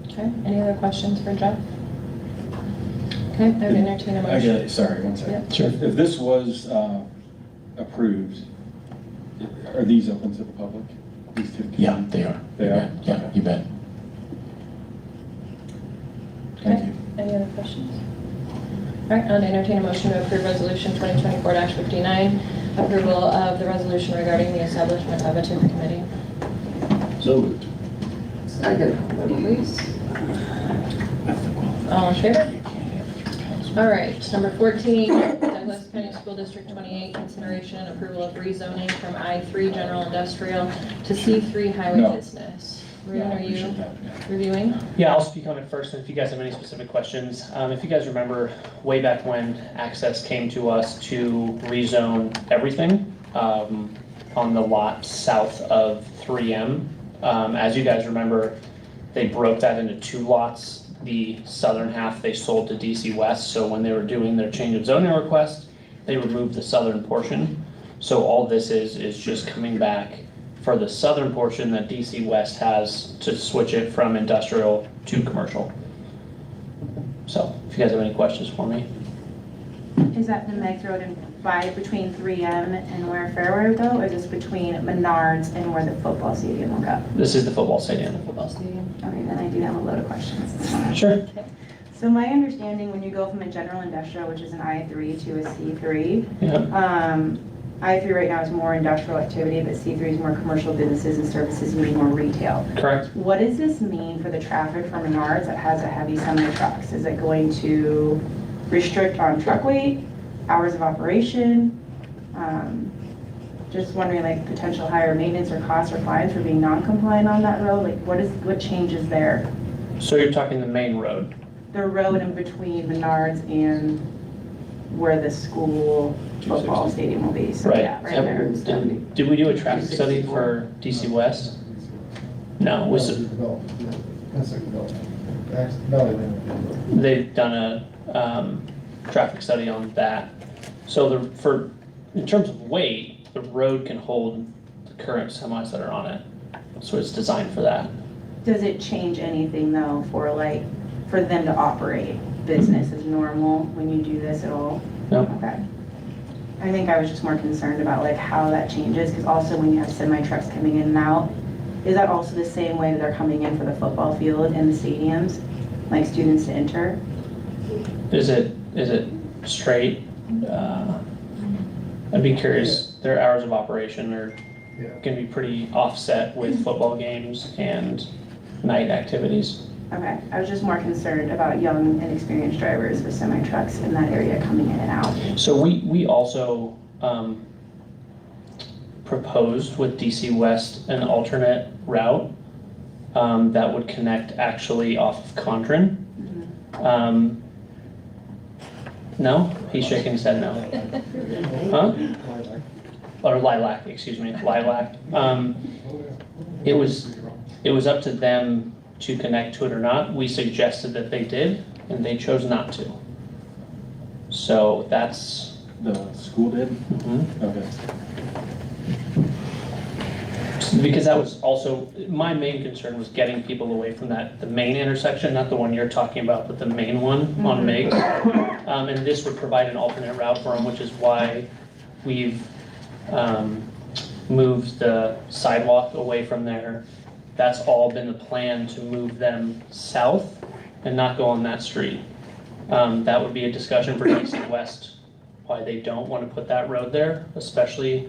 Okay, any other questions for Jeff? Okay, I would entertain a motion. Sorry, one second. Sure. If this was approved, are these open to the public? These TIF Yeah, committees? they are. They You are? bet. Yeah, you bet. Thank you. Any other questions? All right, I'll entertain a motion to approve resolution 2024-59, approval of the resolution regarding the establishment of a TIF committee. So moved. Second. Please. All in favor? All right, number 14, Douglas County School District 28, consideration and approval of rezoning from I-3 General Industrial to C3 Highway No. Business. Rune, are you reviewing? Yeah, I'll speak on it first, and if you guys have any specific questions. If you guys remember, way back when Access came to us to rezone everything on the lot south of 3M, as you guys remember, they broke that into 2 lots. The southern half they sold to DC West, so when they were doing their change of zoning request, they removed the southern portion. So all this is just coming back for the southern portion that DC West has to switch it from industrial to commercial. So if you guys have any questions for me. Is that the Meg's Road and between 3M and where Fairway will go, or is this between Menards and where the football stadium will go? This is the football stadium. Football stadium. Okay, then I do have a load of questions. Sure. So my understanding, when you go from a general industrial, which is an I3, to a C3, Yeah. I3 right now is more industrial activity, but C3 is more commercial businesses and services, meaning more retail. Correct. What does this mean for the traffic from Menards that has a heavy semi trucks? Is it going to restrict on truck weight, hours of operation? Just wondering, like, potential higher maintenance or costs or fines for being non-compliant on that road? Like, what changes there? So you're talking the main road? The road in between Menards and where the school football stadium will be. So Right. yeah, right there. Did we do a traffic study for DC West? No, That's a development. That's development. they've done a traffic study on that. So in terms of weight, the road can hold the current semis that are on it. So it's designed for that. Does it change anything though for them to operate business as normal when you do this at all? No. Okay. I think I was just more concerned about like how that changes, because also when you have semi trucks coming in and out, is that also the same way that they're coming in for the football field and the stadiums, like students to enter? Is it straight? I'd be curious. Their hours of operation are going to be pretty offset with football games and night activities. Okay, I was just more concerned about young and experienced drivers with semi trucks in that area coming in and out. So we also proposed with DC West an alternate route that would connect actually off of Contrin. No? He's shaking his head no. Huh? Or Lilac, excuse me, Lilac. It was up to them to connect to it or not. We suggested that they did, and they chose not to. So that's... The school did? Okay. Because that was also, my main concern was getting people away from the main intersection, not the one you're talking about, but the main one on Meg. And this would provide an alternate route for them, which is why we've moved the sidewalk away from there. That's all been the plan, to move them south and not go on that street. That would be a discussion for East and West, why they don't want to put that road there, especially,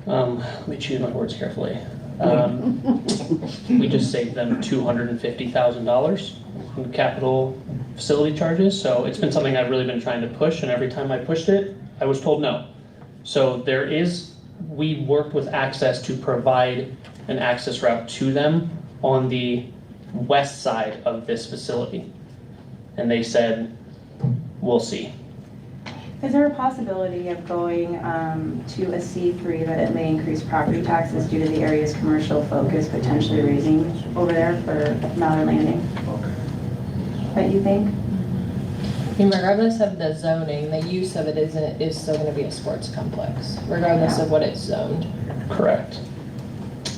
let me choose my words carefully. We just saved them $250,000 in capital facility charges, so it's been something I've really been trying to push, and every time I pushed it, I was told no. So we worked with Access to provide an access route to them on the west side of this facility. And they said, we'll see. Is there a possibility of going to a C3 that it may increase property taxes due to the area's commercial focus potentially raising over there for Mallard Landing? What you think? I mean, regardless of the zoning, the use of it is still going to be a sports complex, regardless of what it's zoned. Correct.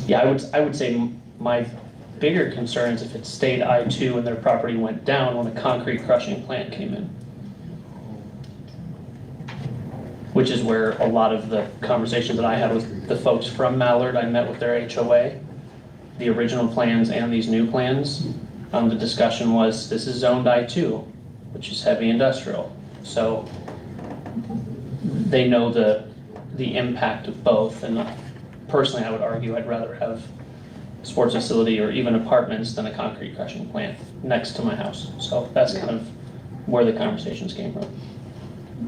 Yeah, I would say my bigger concern is if it stayed I-2 and their property went down when a concrete crushing plant came in. Which is where a lot of the conversations that I had with the folks from Mallard, I met with their HOA, the original plans and these new plans. The discussion was, this is zoned I-2, which is heavy industrial. So they know the impact of both. And personally, I would argue I'd rather have a sports facility or even apartments than a concrete crushing plant next to my house. So that's kind of where the conversations came from.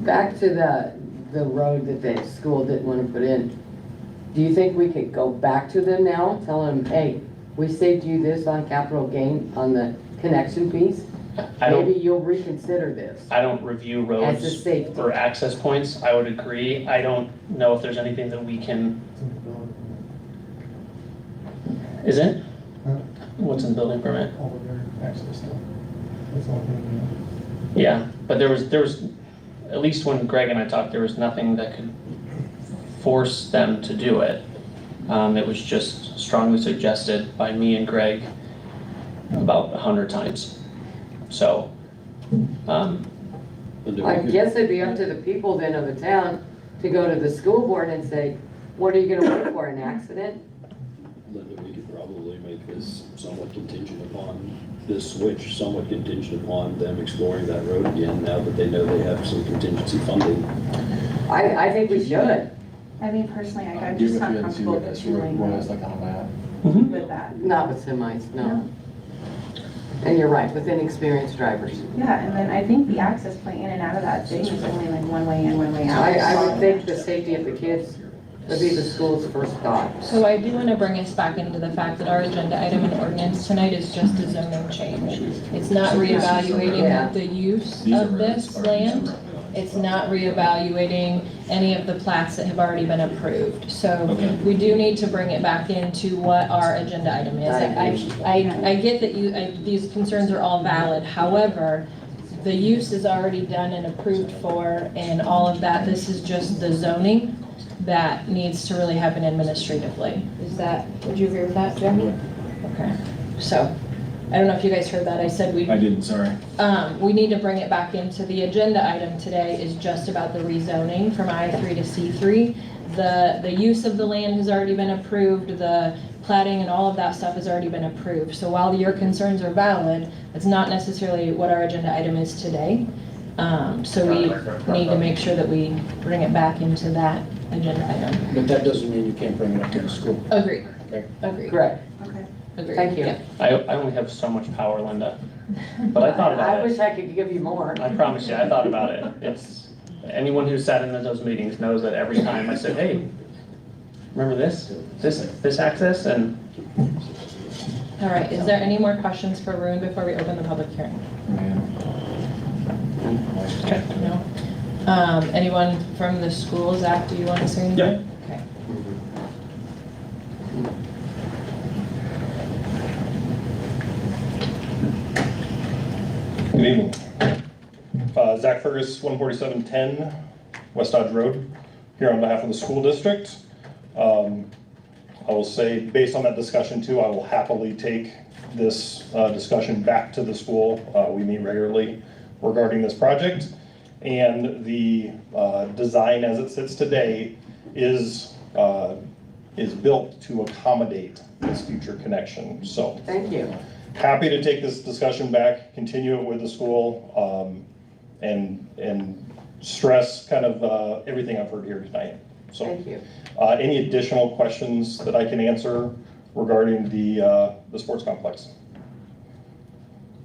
Back to the road that the school didn't want to put in, do you think we could go back to them now, tell them, hey, we saved you this on capital gain on the connection piece? Maybe you'll reconsider this. I don't review roads As a safety. or access points. I would agree. I don't know if there's anything that we can. Is it? What's in the building permit? Over there, access stuff. That's all thing, Yeah, but there was, at least when Greg and I talked, there was nothing that could force them to do it. It was just strongly suggested by me and Greg about 100 times. So, I guess it'd be up to the people then of the town to go to the school board and say, what are you gonna wait for, an accident? Linda, we could probably make this somewhat contingent upon this switch, somewhat contingent upon them exploring that road again, now that they know they have some contingency funding. I think we should. I mean, personally, I'm just not comfortable pursuing like on a map. with that. Not with semis, no. And you're right, with inexperienced drivers. Yeah, and then I think the access point in and out of that thing is only like one way in, one way out. I would think the safety of the kids would be the school's first thought. So I do want to bring us back into the fact that our agenda item and ordinance tonight is just a zoning change. It's not reevaluating the use of this land. It's not reevaluating any of the plats that have already been approved. So we do need to bring it back into what our agenda item is. I get that these concerns are all valid. However, the use is already done and approved for and all of that. This is just the zoning that needs to really happen administratively. Would you agree with that, Jeremy? Okay, so, I don't know if you guys heard that, I said I didn't, sorry. we need to bring it back into the agenda item today is just about the rezoning from I3 to C3. The use of the land has already been approved, the plating and all of that stuff has already been approved. So while your concerns are valid, it's not necessarily what our agenda item is today. So we need to make sure that we bring it back into that agenda item. But that doesn't mean you can't bring it up to the school. Agreed. Okay. Agreed. Correct. Okay. Agreed. Thank you. Yeah. I only have so much power, Linda. But I thought about I it. wish I could give you more. I promise you, I thought about it. It's, anyone who sat in those meetings knows that every time I said, hey, remember this access? And All right, is there any more questions for Arun before we open the public hearing? okay. No? Anyone from the school, Zach, do you want to say anything? Yeah. Okay. Good evening. Zach Fergus, 14710 West Dodge Road, here on behalf of the school district. I will say, based on that discussion too, I will happily take this discussion back to the school. We meet regularly regarding this project. And the design as it sits today is built to accommodate this future connection. So Thank you. happy to take this discussion back, continue it with the school, and stress kind of everything I've heard here tonight. So, Thank you. any additional questions that I can answer regarding the sports complex?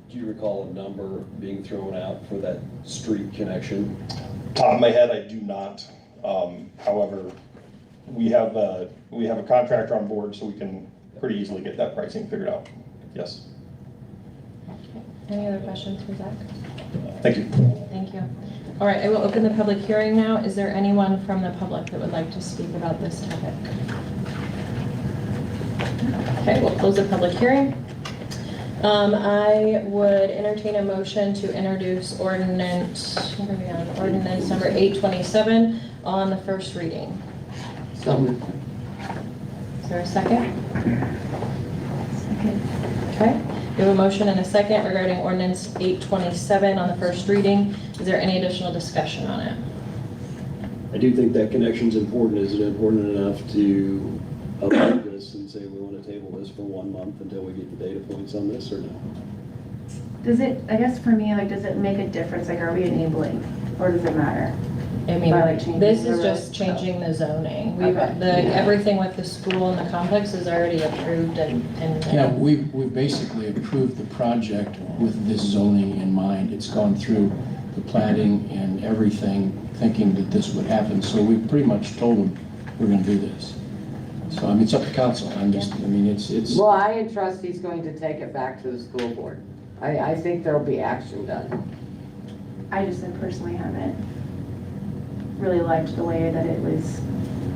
Do you recall a number being thrown out for that street connection? Top of my head, I do not. However, we have a contractor on board, so we can pretty easily get that pricing figured out. Yes. Any other questions for Zach? Thank you. Thank you. All right, I will open the public hearing now. Is there anyone from the public that would like to speak about this topic? Okay, we'll close the public hearing. I would entertain a motion to introduce ordinance, what are we on? Ordinance number 827 on the first reading. So moved. Is there a second? Okay, we have a motion and a second regarding ordinance 827 on the first reading. Is there any additional discussion on it? I do think that connection's important. Is it important enough to update this and say we want to table this for 1 month until we get the data points on this, or no? Does it, I guess for me, like, does it make a difference? Like, are we enabling or does it matter? I mean, By, like, changing this the is road? just changing the zoning. Okay. Everything with the school and the complex is already approved and. Yeah, we've basically approved the project with this zoning in mind. It's gone through the planning and everything, thinking that this would happen. So we pretty much told them we're gonna do this. So, I mean, it's up to council. It's. Well, I entrust he's going to take it back to the school board. I think there'll be action done. I just personally haven't really liked the way that it was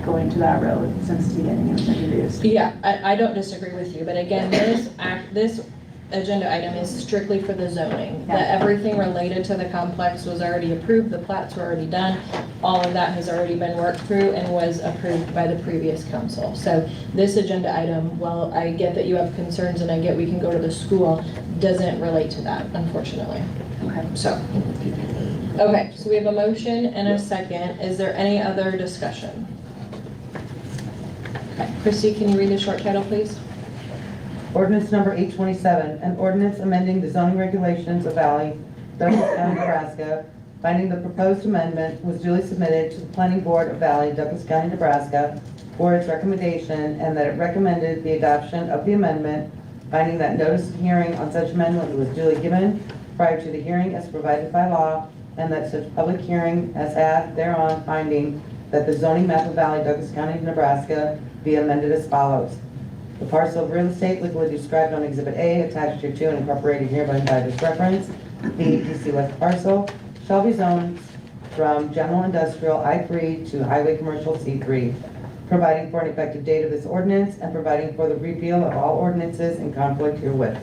going to that road since the beginning it was introduced. Yeah, I don't disagree with you, but again, this agenda item is strictly for the zoning. That everything related to the complex was already approved, the plats were already done. All of that has already been worked through and was approved by the previous council. So this agenda item, while I get that you have concerns and I get we can go to the school, doesn't relate to that, unfortunately. Okay. Okay, so we have a motion and a second. Is there any other discussion? Okay, Christy, can you read the short title, please? Ordinance number 827, an ordinance amending the zoning regulations of Valley, Douglas County, Nebraska, finding the proposed amendment was duly submitted to the Planning Board of Valley, Douglas County, Nebraska for its recommendation, and that it recommended the adoption of the amendment, finding that notice of hearing on such amendment was duly given prior to the hearing as provided by law, and that such public hearing as had thereon, finding that the zoning map of Valley, Douglas County, Nebraska be amended as follows. The parcel of real estate legally described on Exhibit A, attached here to and incorporated hereby by this reference, the DC West parcel, shall be zoned from general industrial I3 to highway commercial C3, providing for an effective date of this ordinance and providing for the repeal of all ordinances in conflict herewith.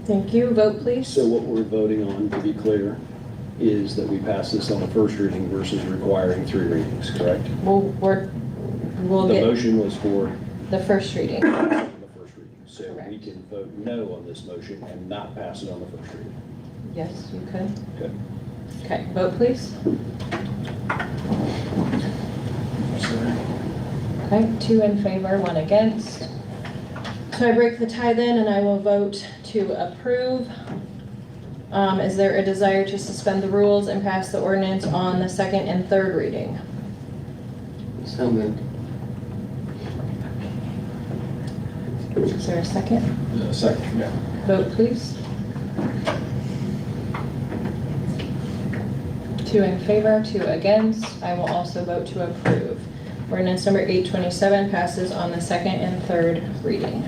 Thank you. Vote, please. So what we're voting on, to be clear, is that we pass this on the first reading versus requiring 3 readings, correct? We'll The get motion was for the first reading. the first reading. So we can vote no on this motion and not pass it on the first reading. Yes, you could. Good. Okay, vote, please. Okay, 2 in favor, 1 against. So I break the tie then, and I will vote to approve. Is there a desire to suspend the rules and pass the ordinance on the second and third reading? So moved. Is there a second? Second, yeah. Vote, please. 2 in favor, 2 against. I will also vote to approve. Ordinance number 827 passes on the second and third reading.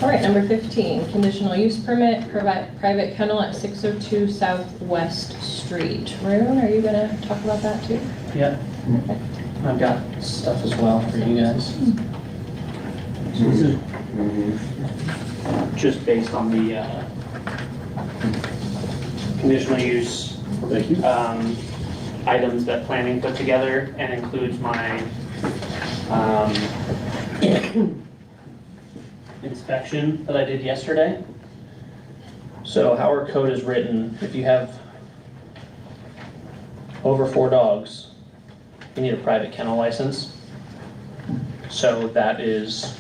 All right, number 15, conditional use permit, private kennel at 602 Southwest Street. Rune, are you gonna talk about that too? Yeah. Okay. I've got stuff as well for you guys. Just based on the conditional use items that planning put together, and includes my inspection that I did yesterday. So how our code is written, if you have over 4 dogs, you need a private kennel license. So that is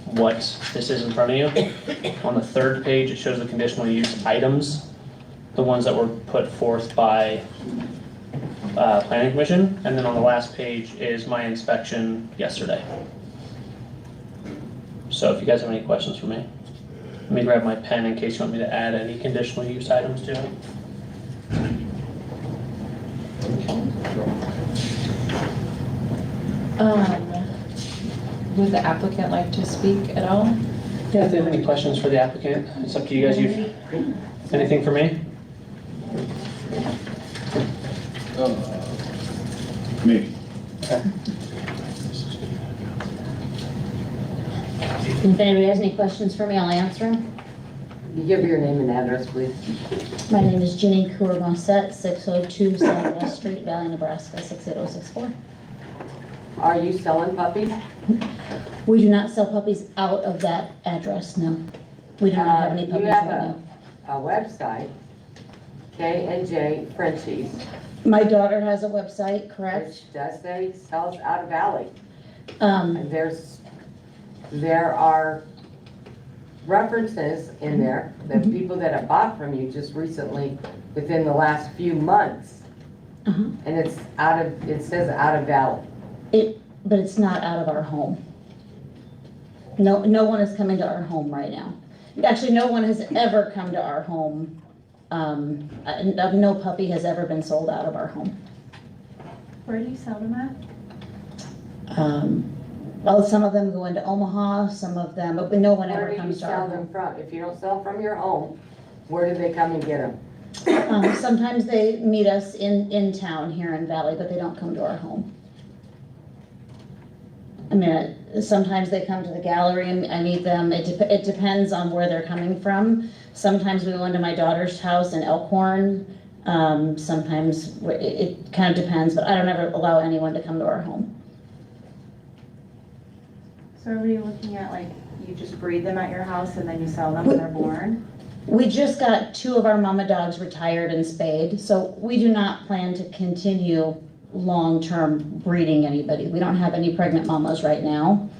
what this is in front of you. On the 3rd page, it shows the conditional use items, the ones that were put forth by Planning Commission. And then on the last page is my inspection yesterday. So if you guys have any questions for me, let me grab my pen in case you want me to add any conditional use items to it. Would the applicant like to speak at all? Yeah, if they have any questions for the applicant, it's up to you guys. Anything for me? Me. Okay. If anybody has any questions for me, I'll answer them. You give your name and address, please. My name is Jenny Cour-Mossett, 602 Southwest Street, Valley, Nebraska, 68064. Are you selling puppies? We do not sell puppies out of that address, no. We do not have any puppies You have right now. a website, K&J Frenchies, My daughter has a website, correct? which does say sells out of Valley. Um, And there are references in there that people that have bought from you just recently, within the last few months. Uh-huh. And it says out of Valley. But it's not out of our home. No one has come into our home right now. Actually, no one has ever come to our home. No puppy has ever been sold out of our home. Where do you sell them at? Well, some of them go into Omaha, some of them, but no one Where ever do you comes to our sell them home. from? If you don't sell from your home, where do they come and get them? Sometimes they meet us in town here in Valley, but they don't come to our home. I mean, sometimes they come to the gallery and I meet them. It depends on where they're coming from. Sometimes we go into my daughter's house in Elkhorn. Sometimes it kind of depends, but I don't ever allow anyone to come to our home. So are we looking at like, you just breed them at your house and then you sell them when they're born? We just got 2 of our mama dogs retired and spayed, so we do not plan to continue long-term breeding anybody. We don't have any pregnant mamas right now.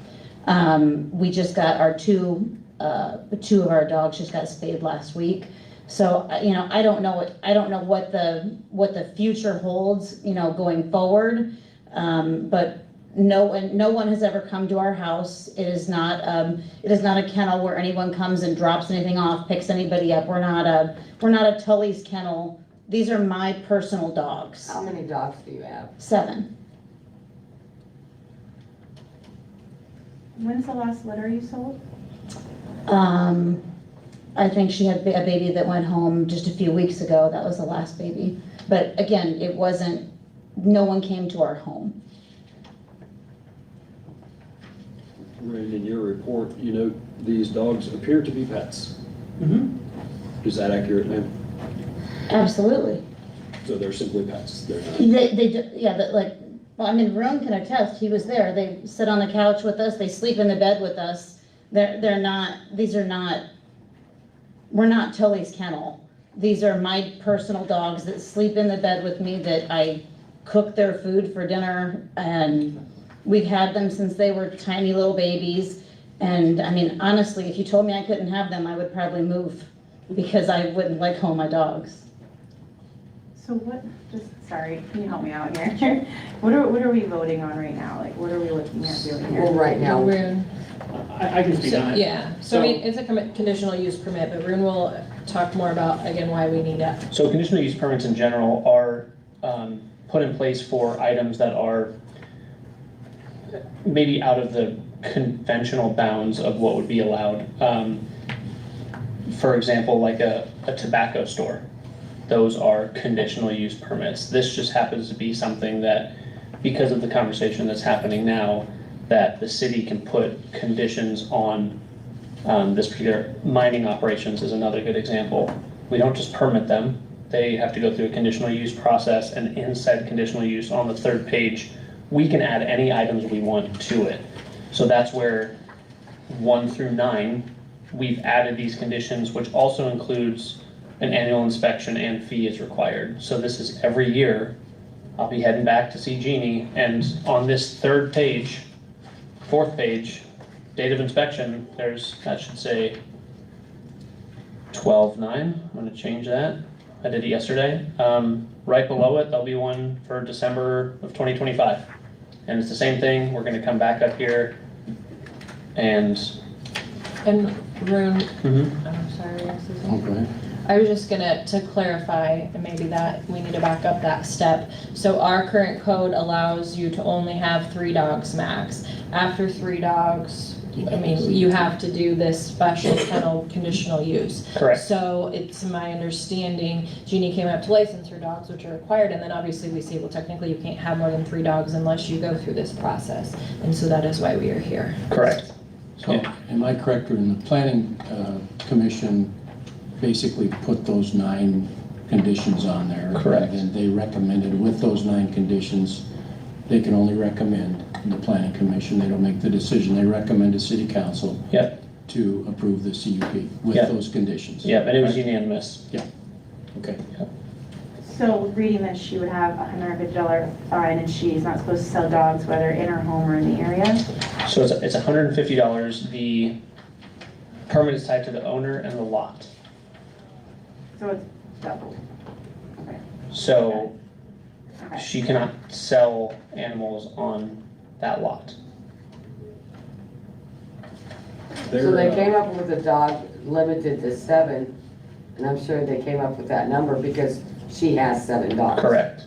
We just got our 2 of our dogs just got spayed last week. So, I don't know what the future holds, going forward. But no one has ever come to our house. It is not a kennel where anyone comes and drops anything off, picks anybody up. We're not a Tully's kennel. These are my personal dogs. How many dogs do you have? 7. When's the last litter you sold? I think she had a baby that went home just a few weeks ago. That was the last baby. But again, no one came to our home. Right, in your report, you note these dogs appear to be pets. Mm-hmm. Is that accurate, ma'am? Absolutely. So they're simply pets? They're not... Varun can attest, he was there. They sit on the couch with us, they sleep in the bed with us. We're not Tully's kennel. These are my personal dogs that sleep in the bed with me, that I cook their food for dinner, and we've had them since they were tiny little babies. And honestly, if you told me I couldn't have them, I would probably move, because I wouldn't like home my dogs. So sorry, can you help me out here? What are we voting on right now? Like, what are we looking at doing here? Well, right now, I can speak on it. Yeah, so it's a conditional use permit, but Rune will talk more about, again, why we need it. So conditional use permits in general are put in place for items that are maybe out of the conventional bounds of what would be allowed. For example, like a tobacco store. Those are conditional use permits. This just happens to be something that, because of the conversation that's happening now, that the city can put conditions on. This particular mining operations is another good example. We don't just permit them. They have to go through a conditional use process, and in said conditional use, on the 3rd page, we can add any items we want to it. So that's where 1 through 9, we've added these conditions, which also includes an annual inspection and fee is required. So this is every year, I'll be heading back to see Jeannie, and on this 4th page, date of inspection, that should say 12/9, I'm gonna change that. I did it yesterday. Right below it, there'll be one for December of 2025. And it's the same thing, we're gonna come back up here and. Rune, Mhm. I'm sorry, Susan. Okay. I was just to clarify, and maybe that, we need to back up that step. So our current code allows you to only have 3 dogs max. After 3 dogs, I mean, you have to do this special kennel conditional use. Correct. So it's my understanding, Jeannie came up to license her dogs, which are required, and then obviously we say, well, technically you can't have more than 3 dogs unless you go through this process. And so that is why we are here. Correct. So am I correct, in the planning commission basically put those 9 conditions on there? Correct. And they recommended with those 9 conditions, they can only recommend the planning commission, they don't make the decision, they recommend to city council Yep. to approve the CUP with Yep. those conditions. Yeah, but it was Right? unanimous. Yeah, okay. So reading that she would have a $150 fine and she's not supposed to sell dogs whether in her home or in the area? So it's $150. The permit is tied to the owner and the lot. So it's doubled. Okay. So Okay. she cannot sell animals on that lot. So they came up with a dog limited to 7, and I'm sure they came up with that number because she has 7 dogs. Correct.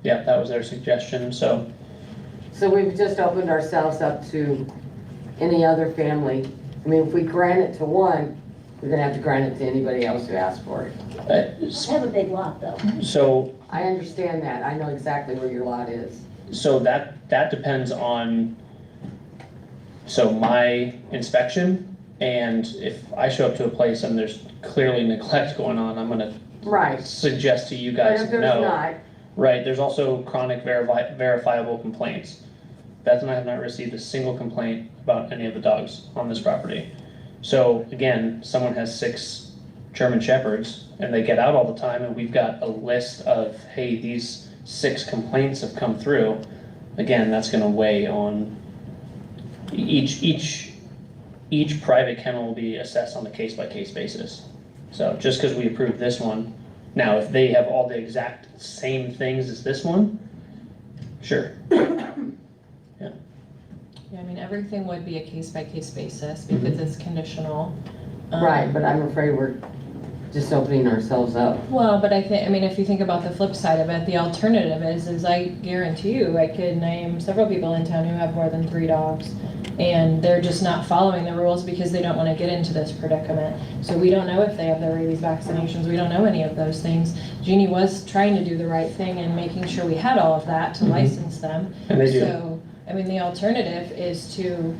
Yeah, that was their suggestion, so. So we've just opened ourselves up to any other family. I mean, if we grant it to one, we're gonna have to grant it to anybody else who asks for it. I have a big lot though. So I understand that. I know exactly where your lot is. So that depends on, so my inspection, and if I show up to a place and there's clearly neglect going on, I'm gonna Right. suggest to you But guys if there's no. not, Right, there's also chronic verifiable complaints. Beth and I have not received a single complaint about any of the dogs on this property. So again, someone has 6 German Shepherds and they get out all the time, and we've got a list of, hey, these 6 complaints have come through. Again, that's gonna weigh on each private kennel will be assessed on a case-by-case basis. So just because we approved this one, now if they have all the exact same things as this one, sure. Yeah, I mean, everything would be a case-by-case basis because it's conditional. right, but I'm afraid we're just opening ourselves up. Well, but I mean, if you think about the flip side of it, the alternative is I guarantee you, I could name several people in town who have more than 3 dogs. And they're just not following the rules because they don't want to get into this predicament. So we don't know if they have their rabies vaccinations. We don't know any of those things. Jeannie was trying to do the right thing and making sure we had all of that to license them. And they do. So, I mean, the alternative is to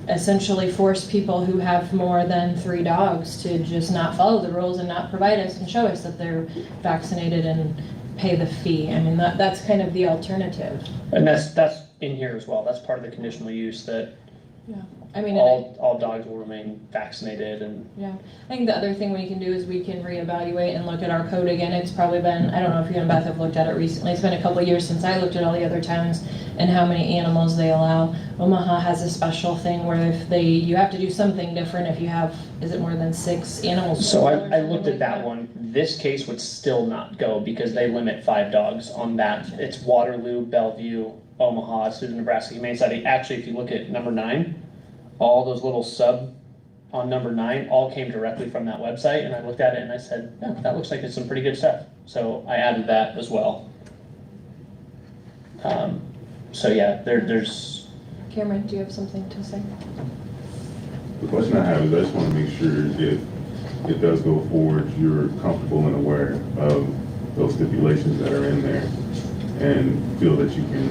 essentially force people who have more than 3 dogs to just not follow the rules and not provide us and show us that they're vaccinated and pay the fee. I mean, that's kind of the alternative. And that's in here as well. That's part of the conditional use, that I mean, all dogs will remain vaccinated. And yeah, I think the other thing we can do is we can reevaluate and look at our code again. It's probably been, I don't know if you and Beth have looked at it recently. It's been a couple of years since I looked at all the other towns and how many animals they allow. Omaha has a special thing where if you have to do something different if you have, is it more than 6 animals? so I looked at that one. This case would still not go because they limit 5 dogs on that. It's Waterloo, Bellevue, Omaha, it's through the Nebraska Humane Society. Actually, if you look at number 9, all those little sub on number 9 all came directly from that website, and I looked at it and I said, yeah, that looks like it's some pretty good stuff. So I added that as well. So yeah, there's. Cameron, do you have something to say? The question I have is, I just want to make sure if it does go forward, you're comfortable and aware of those stipulations that are in there and feel that you can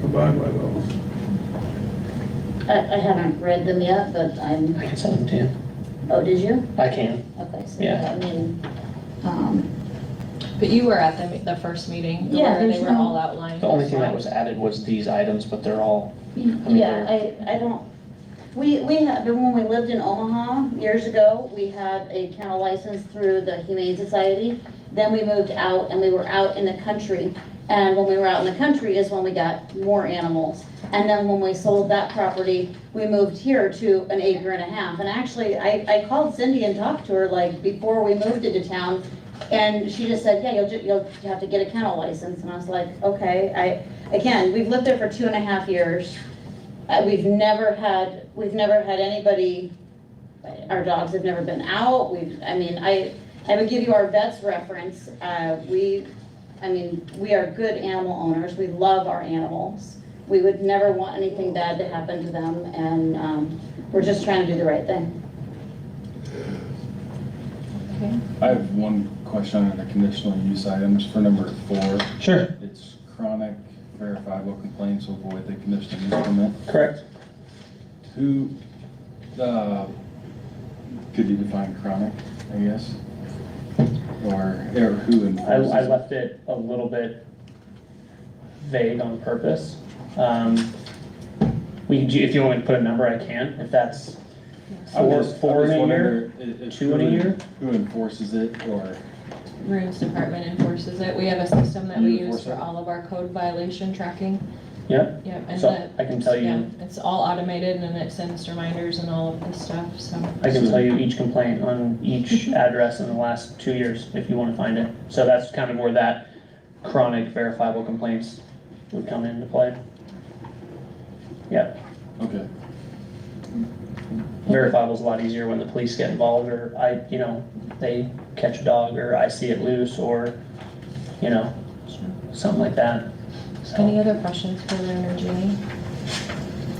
abide by those. I haven't read them yet, but I can send them to you. Oh, did you? I can. Okay, so Yeah. I mean, But you were at the first meeting Yeah, where they there's were no- all outlined. The only thing that was added was these items, but they're all, mean, Yeah, I don't, we had, when we lived in Omaha years ago, we had a kennel license through the Humane Society. Then we moved out and we were out in the country. And when we were out in the country is when we got more animals. And then when we sold that property, we moved here to an 1.5 acres. And actually, I called Cindy and talked to her like before we moved into town. And she just said, yeah, you'll have to get a kennel license. And I was like, okay. Again, we've lived there for 2.5 years. We've never had anybody, our dogs have never been out. I would give you our vet's reference. We are good animal owners. We love our animals. We would never want anything bad to happen to them, and we're just trying to do the right thing. Okay. I have one question on the conditional use items for number 4. Sure. It's chronic verifiable complaints will void the conditional use permit. correct. Who, could you define chronic, I guess? Or who enforces? I left it a little bit vague on purpose. If you want me to put a number, I can, if that's four in a year, 2 in a year. Who enforces it, or? Rooms department enforces it. We have a system that we You use enforce for it? all of our code violation tracking. Yep. Yep, and So I can tell you, it's all automated and it sends reminders and all of this stuff, so. I can tell you each complaint on each address in the last 2 years, if you want to find it. So that's kind of where that chronic verifiable complaints would come into play. Yep. Okay. Verifiable is a lot easier when the police get involved, or they catch a dog, or I see it loose, or, something like that. So, Any other questions for Lynn or Jeannie?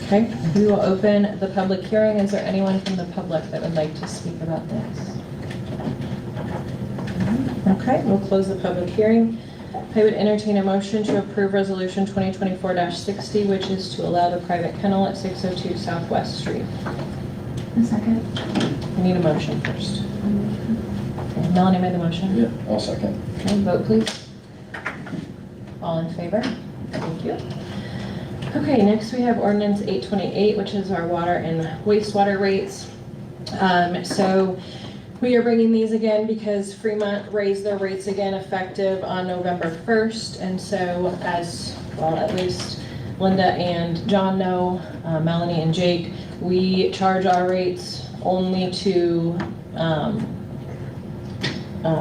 Okay, we will open the public hearing. Is there anyone from the public that would like to speak about this? Okay, we'll close the public hearing. I would entertain a motion to approve Resolution 2024-60, which is to allow the private kennel at 602 Southwest Street. A second. We need a motion first. Okay, Melanie made the motion. Yeah, I'll second. Okay, vote please. All in favor? Thank you. Okay, next we have ordinance 828, which is our water and wastewater rates. So we are bringing these again because Fremont raised their rates again effective on November 1st. And so as well, at least Linda and John know, Melanie and Jake, we charge our rates only to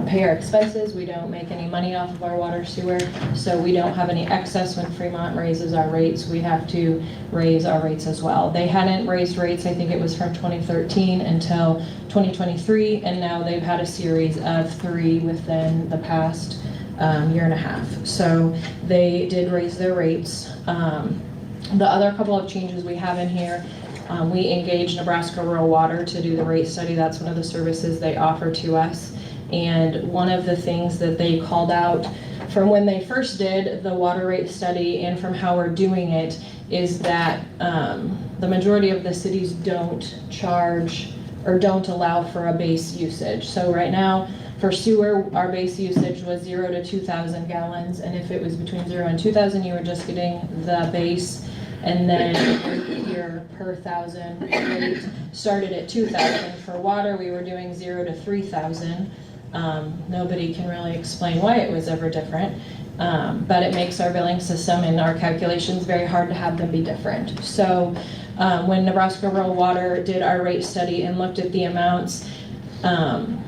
pay our expenses. We don't make any money off of our water sewer, so we don't have any excess when Fremont raises our rates. We have to raise our rates as well. They hadn't raised rates, I think it was from 2013 until 2023, and now they've had a series of 3 within the past 1.5 years. So they did raise their rates. The other couple of changes we have in here, we engaged Nebraska Rural Water to do the rate study. That's one of the services they offer to us. And one of the things that they called out from when they first did the water rate study and from how we're doing it is that the majority of the cities don't charge or don't allow for a base usage. So right now for sewer, our base usage was 0 to 2,000 gallons. And if it was between 0 and 2,000, you were just getting the base. And then your per thousand rate started at 2,000. For water, we were doing 0 to 3,000. Nobody can really explain why it was ever different, but it makes our billing system and our calculations very hard to have them be different. So when Nebraska Rural Water did our rate study and looked at the amounts,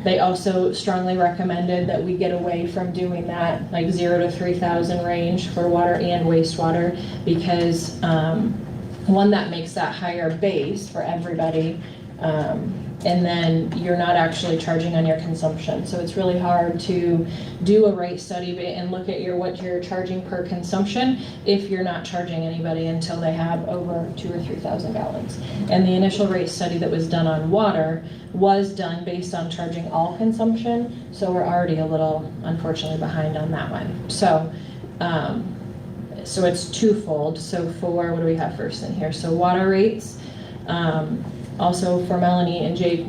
they also strongly recommended that we get away from doing that like 0 to 3,000 range for water and wastewater because one, that makes that higher base for everybody, and then you're not actually charging on your consumption. So it's really hard to do a rate study and look at what you're charging per consumption if you're not charging anybody until they have over 2,000 or 3,000 gallons. And the initial rate study that was done on water was done based on charging all consumption. So we're already a little, unfortunately, behind on that one. So, so it's twofold. So for, what do we have first in here? So water rates. Also for Melanie and Jake,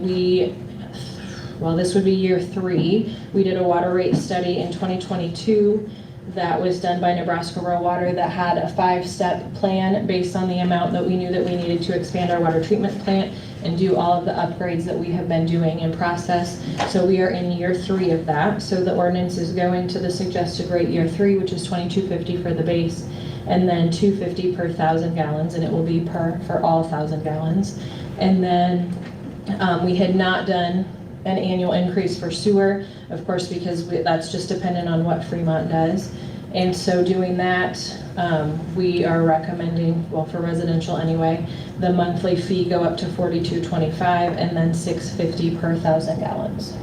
well, this would be year 3. We did a water rate study in 2022 that was done by Nebraska Rural Water that had a 5-step plan based on the amount that we knew that we needed to expand our water treatment plant and do all of the upgrades that we have been doing in process. So we are in year 3 of that. So the ordinance is going to the suggested rate year 3, which is $22.50 for the base, and then $2.50 per 1,000 gallons, and it will be for all 1,000 gallons. And then we had not done an annual increase for sewer, of course, because that's just dependent on what Fremont does. And so doing that, we are recommending, well, for residential anyway, the monthly fee go up to $42.25 and then $6.50 per 1,000 gallons.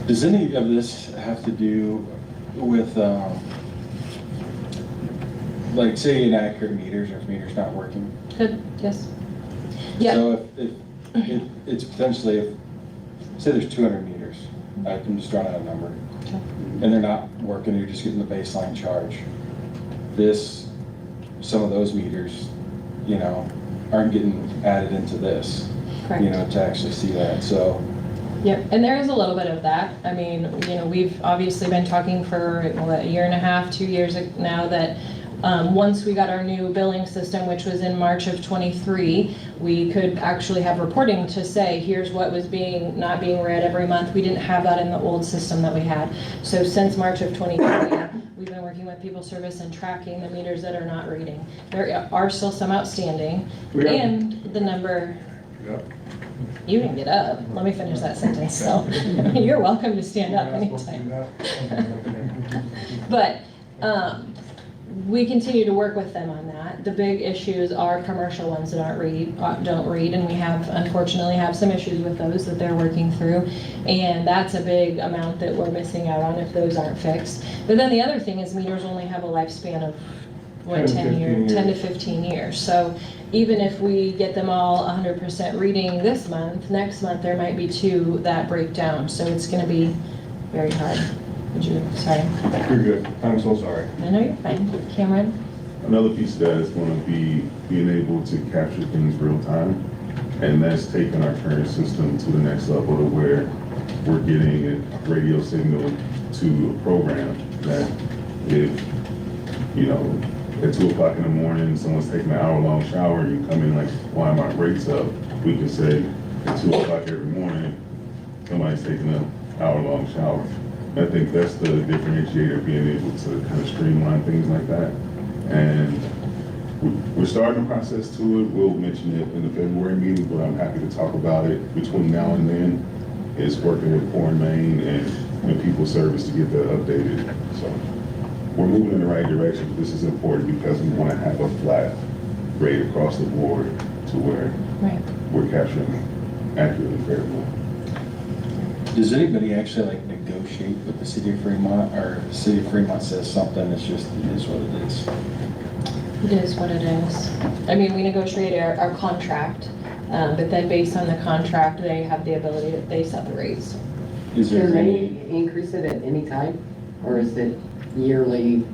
Does any of this have to do with, like, say inaccurate meters or if meters not working? Good, yes. Yeah. So if it's potentially, if, say there's 200 meters, I'm just throwing out a number, and they're not working, you're just getting the baseline charge. Some of those meters, you know, aren't getting added into this, Correct. you know, to actually see that, so. Yep, and there is a little bit of that. I mean, you know, we've obviously been talking for a year and a half, 2 years now that once we got our new billing system, which was in March of 23, we could actually have reporting to say, here's what was not being read every month. We didn't have that in the old system that we had. So since March of 23, we've been working with People Service and tracking the meters that are not reading. There are still some outstanding, and the number. Yep. You can get up. Let me finish that sentence. So you're welcome to stand up anytime. But we continue to work with them on that. The big issues are commercial ones that don't read, and we unfortunately have some issues with those that they're working through, and that's a big amount that we're missing out on if those aren't fixed. But then the other thing is meters only have a lifespan of 10 to 15 years. So even if we get them all 100% reading this month, next month there might be 2 that break down. So it's going to be very hard. Sorry. You're good. I'm so sorry. I know you're fine. Cameron? Another piece of that is going to be being able to capture things real time. And that's taking our current system to the next level to where we're getting a radio signal to a program that if, you know, at 2 o'clock in the morning, someone's taking an hour-long shower, and you come in like, why are my rates up? We can say at 2 o'clock every morning, somebody's taking an hour-long shower. I think that's the differentiator, being able to kind of streamline things like that. And we're starting the process to it. We'll mention it in the February meeting, but I'm happy to talk about it between now and then. Is working with Core and Main and People Service to get that updated. So we're moving in the right direction, but this is important because we want to have a flat rate across the board to where we're capturing accurately fairly. Does anybody actually like negotiate with the city of Fremont, or the city of Fremont says something, it is what it is? It is what it is. I mean, we negotiate our contract, but then based on the contract, they have the ability to, they set the rates. Is there Can they any? increase it at any time, or is it yearly?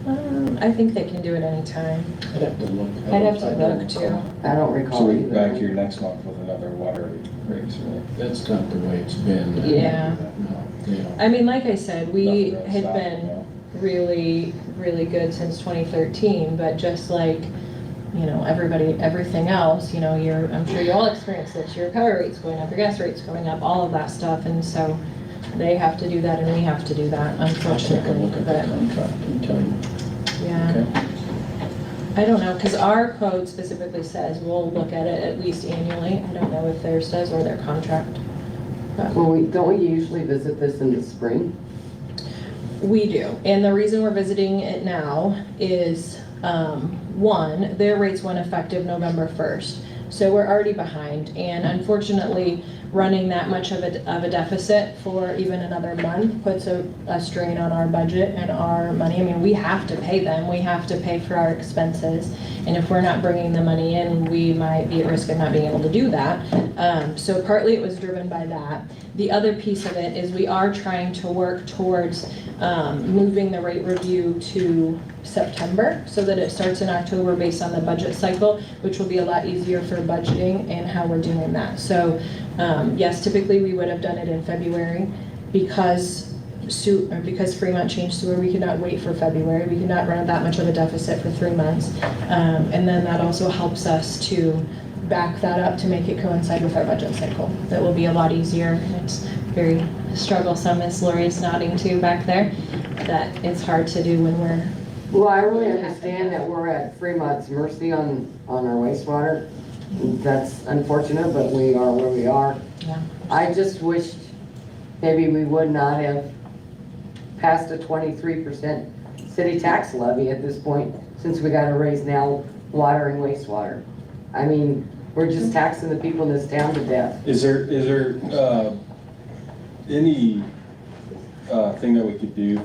I think they can do it anytime. I'd have to look. I'd have to look too. I don't recall So we're either. back here next month with another water raise, right? That's not the way it's been. Yeah. No, you know. I mean, like I said, we Nothing had else, been no. really, really good since 2013, but just like, you know, everything else, you know, I'm sure you all experience this, your power rate's going up, your gas rate's going up, all of that stuff, and so they have to do that and we have to do that, I'll take a unfortunately. look at that contract and tell you. Yeah. Okay. I don't know, because our code specifically says we'll look at it at least annually. I don't know if theirs does or their contract. But Well, don't we usually visit this in the spring? we do. And the reason we're visiting it now is, one, their rates went effective November 1st. So we're already behind. And unfortunately, running that much of a deficit for even another month puts a strain on our budget and our money. I mean, we have to pay them, we have to pay for our expenses, and if we're not bringing the money in, we might be at risk of not being able to do that. So partly it was driven by that. The other piece of it is we are trying to work towards moving the rate review to September so that it starts in October based on the budget cycle, which will be a lot easier for budgeting and how we're doing that. So yes, typically we would have done it in February because Fremont changed sewer, we could not wait for February. We could not run that much of a deficit for 3 months. And then that also helps us to back that up to make it coincide with our budget cycle. That will be a lot easier. It's very strugglesome, as Lori's nodding to back there, that it's hard to do when we're... Well, I really understand that we're at Fremont's mercy on our wastewater. That's unfortunate, but we are where we are. Yeah. I just wished maybe we would not have passed a 23% city tax levy at this point, since we got to raise now water and wastewater. I mean, we're just taxing the people in this town to death. Is there any thing that we could do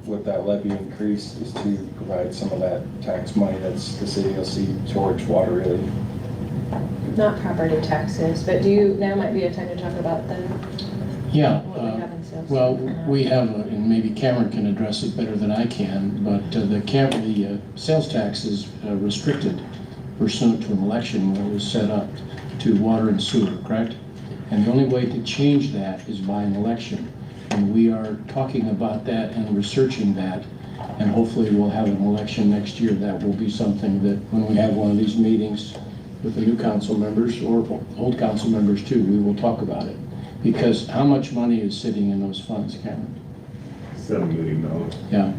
with that levy increase is to provide some of that tax money that's the city will see towards water really? Not property taxes, but now might be a time to talk about the... Yeah, what we have in sales. well, we have, and maybe Cameron can address it better than I can, but the sales tax is restricted pursuant to an election when it was set up to water and sewer, correct? And the only way to change that is by an election. And we are talking about that and researching that, and hopefully we'll have an election next year. That will be something that when we have one of these meetings with the new council members or old council members too, we will talk about it. Because how much money is sitting in those funds, Cameron? $7 million. Yeah.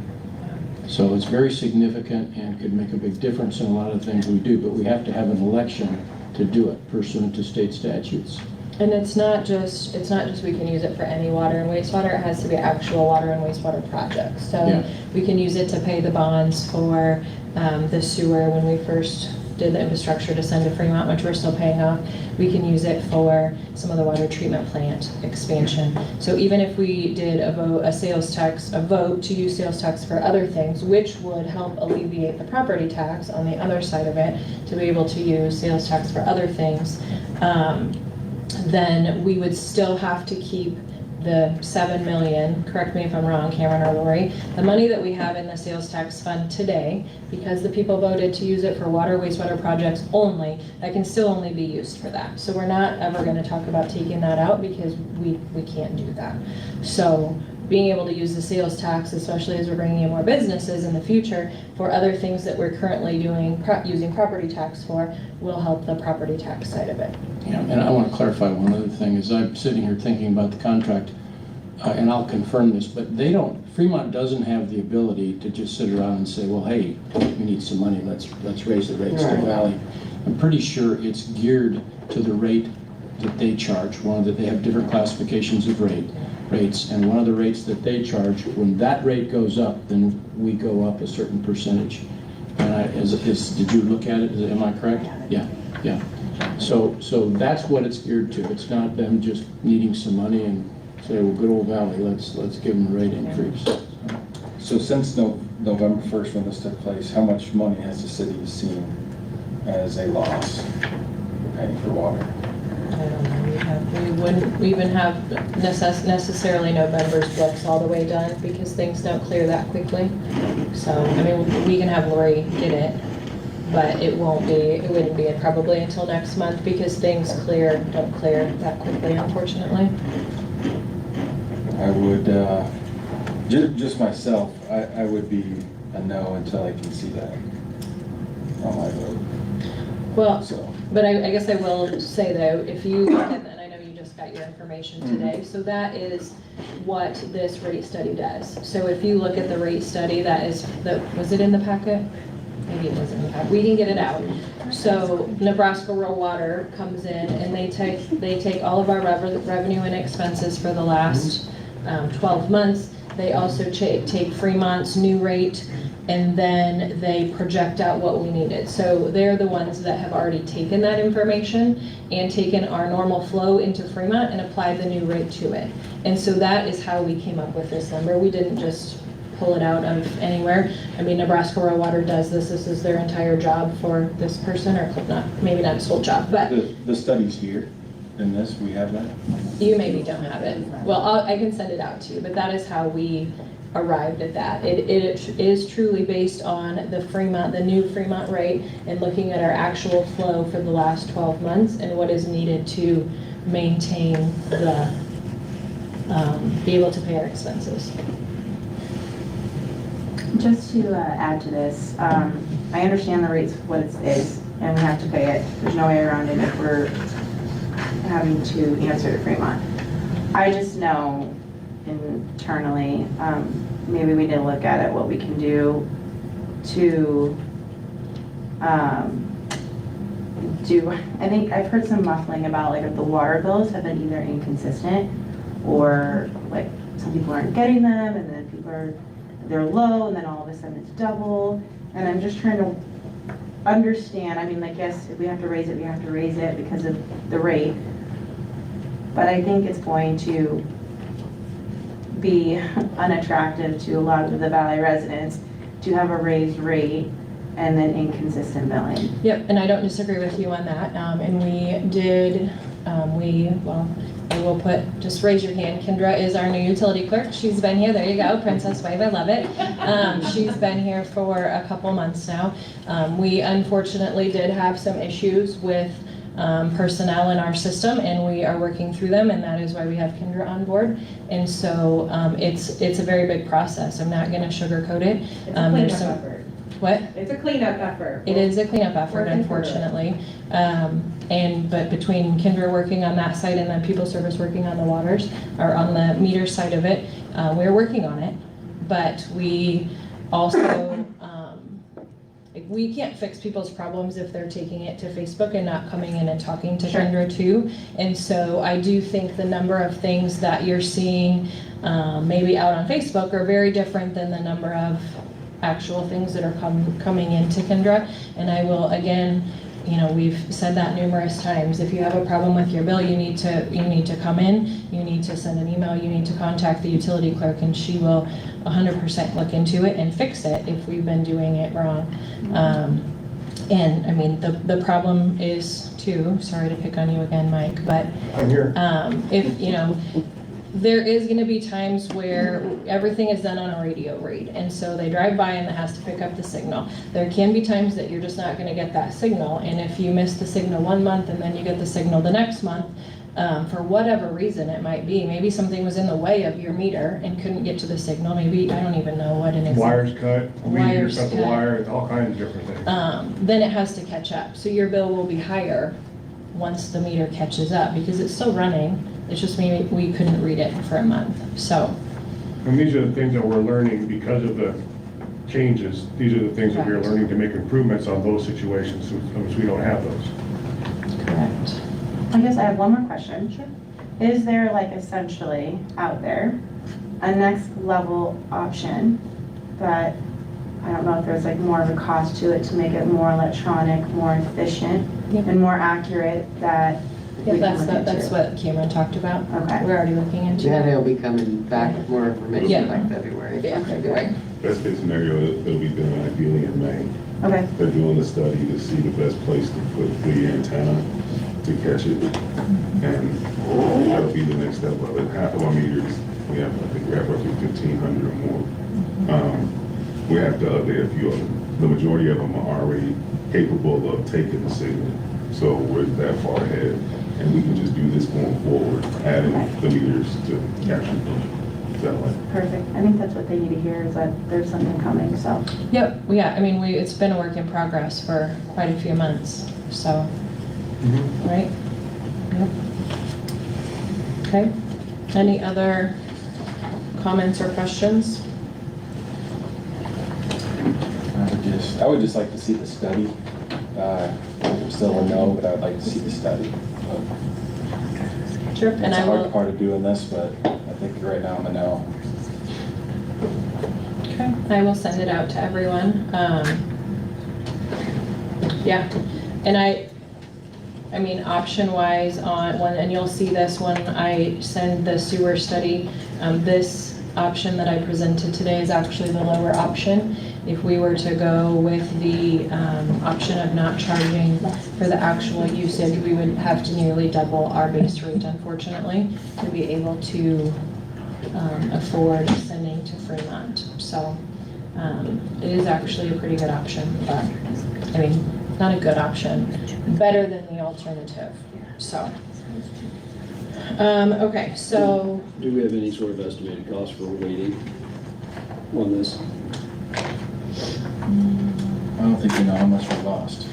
So it's very significant and could make a big difference in a lot of the things we do, but we have to have an election to do it pursuant to state statutes. And it's not just we can use it for any water and wastewater, it has to be actual water and wastewater projects. So Yeah. we can use it to pay the bonds for the sewer when we first did the infrastructure to send to Fremont, which we're still paying off. We can use it for some of the water treatment plant expansion. So even if we did a vote to use sales tax for other things, which would help alleviate the property tax on the other side of it, to be able to use sales tax for other things, then we would still have to keep the 7 million, correct me if I'm wrong, Cameron or Lori, the money that we have in the sales tax fund today, because the people voted to use it for water, wastewater projects only, that can still only be used for that. So we're not ever gonna talk about taking that out because we can't do that. So being able to use the sales tax, especially as we're bringing in more businesses in the future, for other things that we're currently doing, using property tax for, will help the property tax side of it. Yeah, and I want to clarify one other thing. As I'm sitting here thinking about the contract, and I'll confirm this, but Fremont doesn't have the ability to just sit around and say, well, hey, we need some money, let's raise the rates to Valley. I'm pretty sure it's geared to the rate that they charge. They have different classifications of rates, and one of the rates that they charge, when that rate goes up, then we go up a certain percentage. And did you look at it? Am I correct? Yeah. So that's what it's geared to. It's not them just needing some money and say, well, good old Valley, let's give them a rate increase. So since November 1st when this took place, how much money has the city seen as a loss for paying for water? I don't know, we wouldn't even have necessarily November's books all the way done because things don't clear that quickly. So, I mean, we can have Lori get it, but it wouldn't be probably until next month because things don't clear that quickly, unfortunately. I would, just myself, I would be a no until I can see that on my vote. Well, So. but I guess I will say though, if you look at, and I know you just got your information today, so that is what this rate study does. So if you look at the rate study, was it in the packet? Maybe it wasn't in the packet. We can get it out. So Nebraska Rural Water comes in and they take all of our revenue and expenses for the last 12 months. They also take Fremont's new rate, and then they project out what we needed. So they're the ones that have already taken that information and taken our normal flow into Fremont and applied the new rate to it. And so that is how we came up with this number. We didn't just pull it out of anywhere. I mean, Nebraska Rural Water does this. This is their entire job for this person, or not, maybe not his whole job, but The study's here in this, we have that? you maybe don't have it. Well, I can send it out to you, but that is how we arrived at that. It is truly based on the Fremont, the new Fremont rate, and looking at our actual flow for the last 12 months and what is needed to maintain the, be able to pay our expenses. Just to add to this, I understand the rates what it is, and we have to pay it. There's no way around it if we're having to answer to Fremont. I just know internally, maybe we need to look at it, what we can do to I think I've heard some muffling about like if the water bills have been either inconsistent or like some people aren't getting them, and then people they're low, and then all of a sudden it's double. And I'm just trying to understand, I mean, like, yes, if we have to raise it, we have to raise it because of the rate. But I think it's going to be unattractive to a lot of the Valley residents to have a raised rate and then inconsistent billing. Yep, and I don't disagree with you on that. And we did, well, I will put, just raise your hand. Kendra is our new utility clerk. She's been here, there you go, Princess Wave, I love it. She's been here for a couple months now. We unfortunately did have some issues with personnel in our system, and we are working through them, and that is why we have Kendra on board. And so it's a very big process. I'm not gonna sugarcoat it. It's a cleanup effort. What? It's a cleanup effort. It is a cleanup effort, unfortunately. But between Kendra working on that side and then People Service working on the waters, or on the meter side of it, we're working on it. But we also, we can't fix people's problems if they're taking it to Facebook and not coming in and talking to Kendra too. And so I do think the number of things that you're seeing maybe out on Facebook are very different than the number of actual things that are coming into Kendra. And I will, again, you know, we've said that numerous times. If you have a problem with your bill, you need to come in, you need to send an email, you need to contact the utility clerk, and she will 100% look into it and fix it if we've been doing it wrong. And I mean, the problem is too, sorry to pick on you again, Mike, but I'm here. if, you know, there is going to be times where everything is done on a radio read, and so they drive by and it has to pick up the signal. There can be times that you're just not going to get that signal, and if you miss the signal one month and then you get the signal the next month, for whatever reason it might be, maybe something was in the way of your meter and couldn't get to the signal, maybe, I don't even know what an example. Wires cut, Wires cut the cut. wire, all kinds of different things. Then it has to catch up. So your bill will be higher once the meter catches up, because it's still running. It's just maybe we couldn't read it for a month, so. And these are the things that we're learning because of the changes. These are the things that we're Correct. learning to make improvements on those situations, since we don't have those. Correct. I guess I have one more question. Sure. Is there like essentially out there a next level option that, I don't know if there's like more of a cost to it to make it more electronic, more efficient, and more accurate that Yeah, we can look that's into? what Cameron talked about. Okay. We're already looking into Yeah, it. they'll be coming back with more information Yeah. by February. Yeah, February. Best case scenario, it'll be done ideally in May. Okay. They're doing the study to see the best place to put the antenna to catch it. And that'll be the next step of it. Half of our meters, I think we have roughly 1,500 or more. We have to update a few of them. The majority of them are already capable of taking the signal. So we're that far ahead. And we can just do this going forward, adding the meters to capture them. That way. Perfect. I think that's what they need to hear, is that there's something coming, so. Yep, yeah, I mean, it's been a work in progress for quite a few months, so, right? Yep. Okay, any other comments or questions? I would just like to see the study. I'm still a no, but I would like to see the study. Sure, and It's I a hard will, part of doing this, but I think right now I'm a no. I will send it out to everyone. Yeah, and I mean, option-wise on one, and you'll see this when I send the sewer study, this option that I presented today is actually the lower option. If we were to go with the option of not charging for the actual usage, we would have to nearly double our base rate, unfortunately, to be able to afford sending to Fremont. So it is actually a pretty good option, but I mean, not a good option, better than the alternative. So, okay, so. Do we have any sort of estimated cost for waiting on this? I don't think we know how much we lost.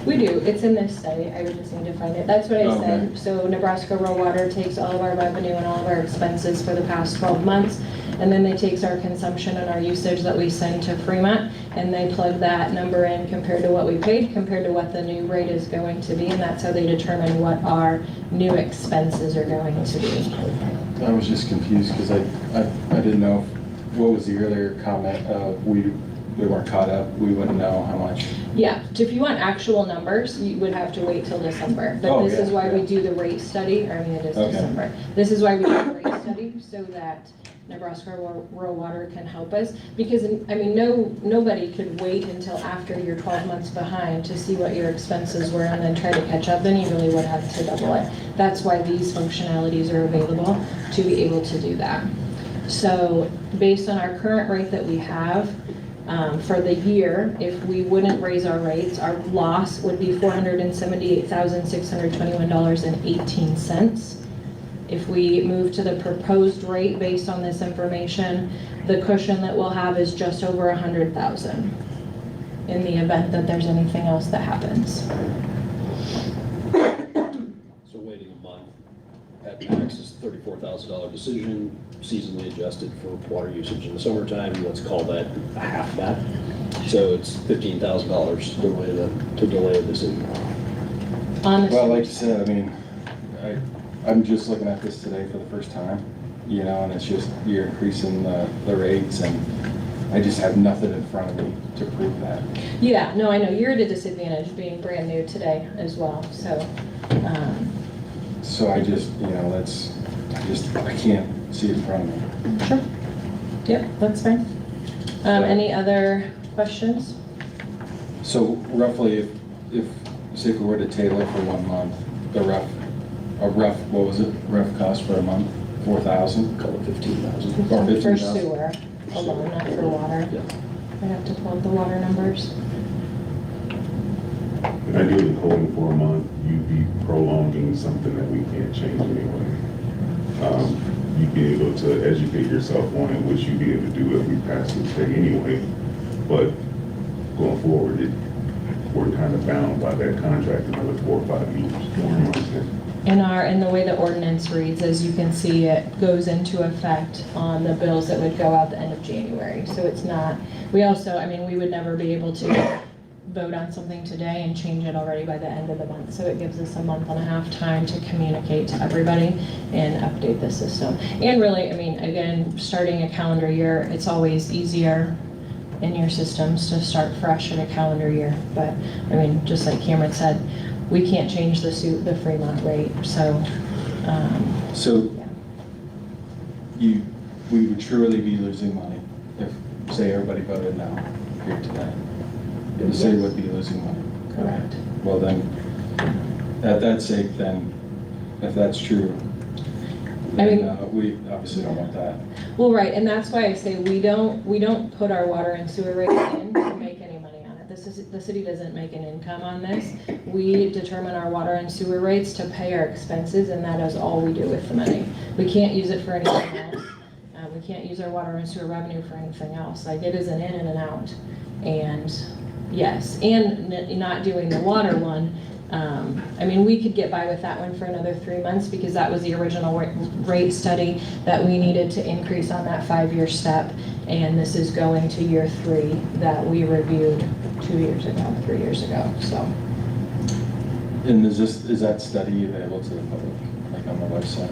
We do, it's in this study, I would just need to find it. That's what I Okay. said. So Nebraska Rural Water takes all of our revenue and all of our expenses for the past 12 months, and then they takes our consumption and our usage that we send to Fremont, and they plug that number in compared to what we paid, compared to what the new rate is going to be, and that's how they determine what our new expenses are going to be. I was just confused because I didn't know what was the earlier comment of we weren't caught up, we wouldn't know how much. Yeah, if you want actual numbers, you would have to wait till December. But Oh, this is yeah, why we yeah. do the rate study, or I mean, it is Okay. December. This is why we do the rate study, so that Nebraska Rural Water can help us. Because, I mean, nobody could wait until after you're 12 months behind to see what your expenses were and then try to catch up, then you really would have to double it. That's why these functionalities are available, to be able to do that. So, based on our current rate that we have, for the year, if we wouldn't raise our rates, our loss would be $478,621.18. If we move to the proposed rate based on this information, the cushion that we'll have is just over $100,000 in the event that there's anything else that happens. So waiting a month at max is $34,000 decision, seasonally adjusted for water usage in the summertime, let's call that a half that. So it's $15,000 to delay a decision. Well, like you said, I mean, I'm just looking at this today for the first time, you know, and it's just, you're increasing the rates, and I just have nothing in front of me to prove that. Yeah, no, I know, you're at a disadvantage being brand new today as well, so. So I just, you know, I can't see it in front of me. Sure. Yep, that's fine. Any other questions? So roughly, if say if we were to table it for 1 month, what was it, rough cost for a month? 4,000? Call it 15,000. Or For 15,000? sewer alone, not for water. I have to pull up the water numbers. If I do the coding for a month, you'd be prolonging something that we can't change anyway. You'd be able to educate yourself on it, which you'd be able to do if we pass this day anyway. But going forward, we're kind of bound by that contract another 4 or 5 years. In the way the ordinance reads, as you can see, it goes into effect on the bills that would go out the end of January. So it's not, we also, I mean, we would never be able to vote on something today and change it already by the end of the month. So it gives us a month and a half time to communicate to everybody and update the system. And really, I mean, again, starting a calendar year, it's always easier in your systems to start fresh in a calendar year. But I mean, just like Cameron said, we can't change the Fremont rate, so. We would truly be losing money if, say, everybody voted no here today. The city would be losing money. Correct. Well then, at that sake, then, if that's true, I mean, then we obviously don't want that. Well, right, and that's why I say we don't put our water and sewer rates in to make any money on it. The city doesn't make an income on this. We determine our water and sewer rates to pay our expenses, and that is all we do with the money. We can't use it for anything else. We can't use our water and sewer revenue for anything else. Like, it is an in and an out. And yes, and not doing the water one, I mean, we could get by with that one for another 3 months because that was the original rate study that we needed to increase on that 5-year step. And this is going to year 3 that we reviewed 3 years ago, so. And is that study available to the public, like on the website?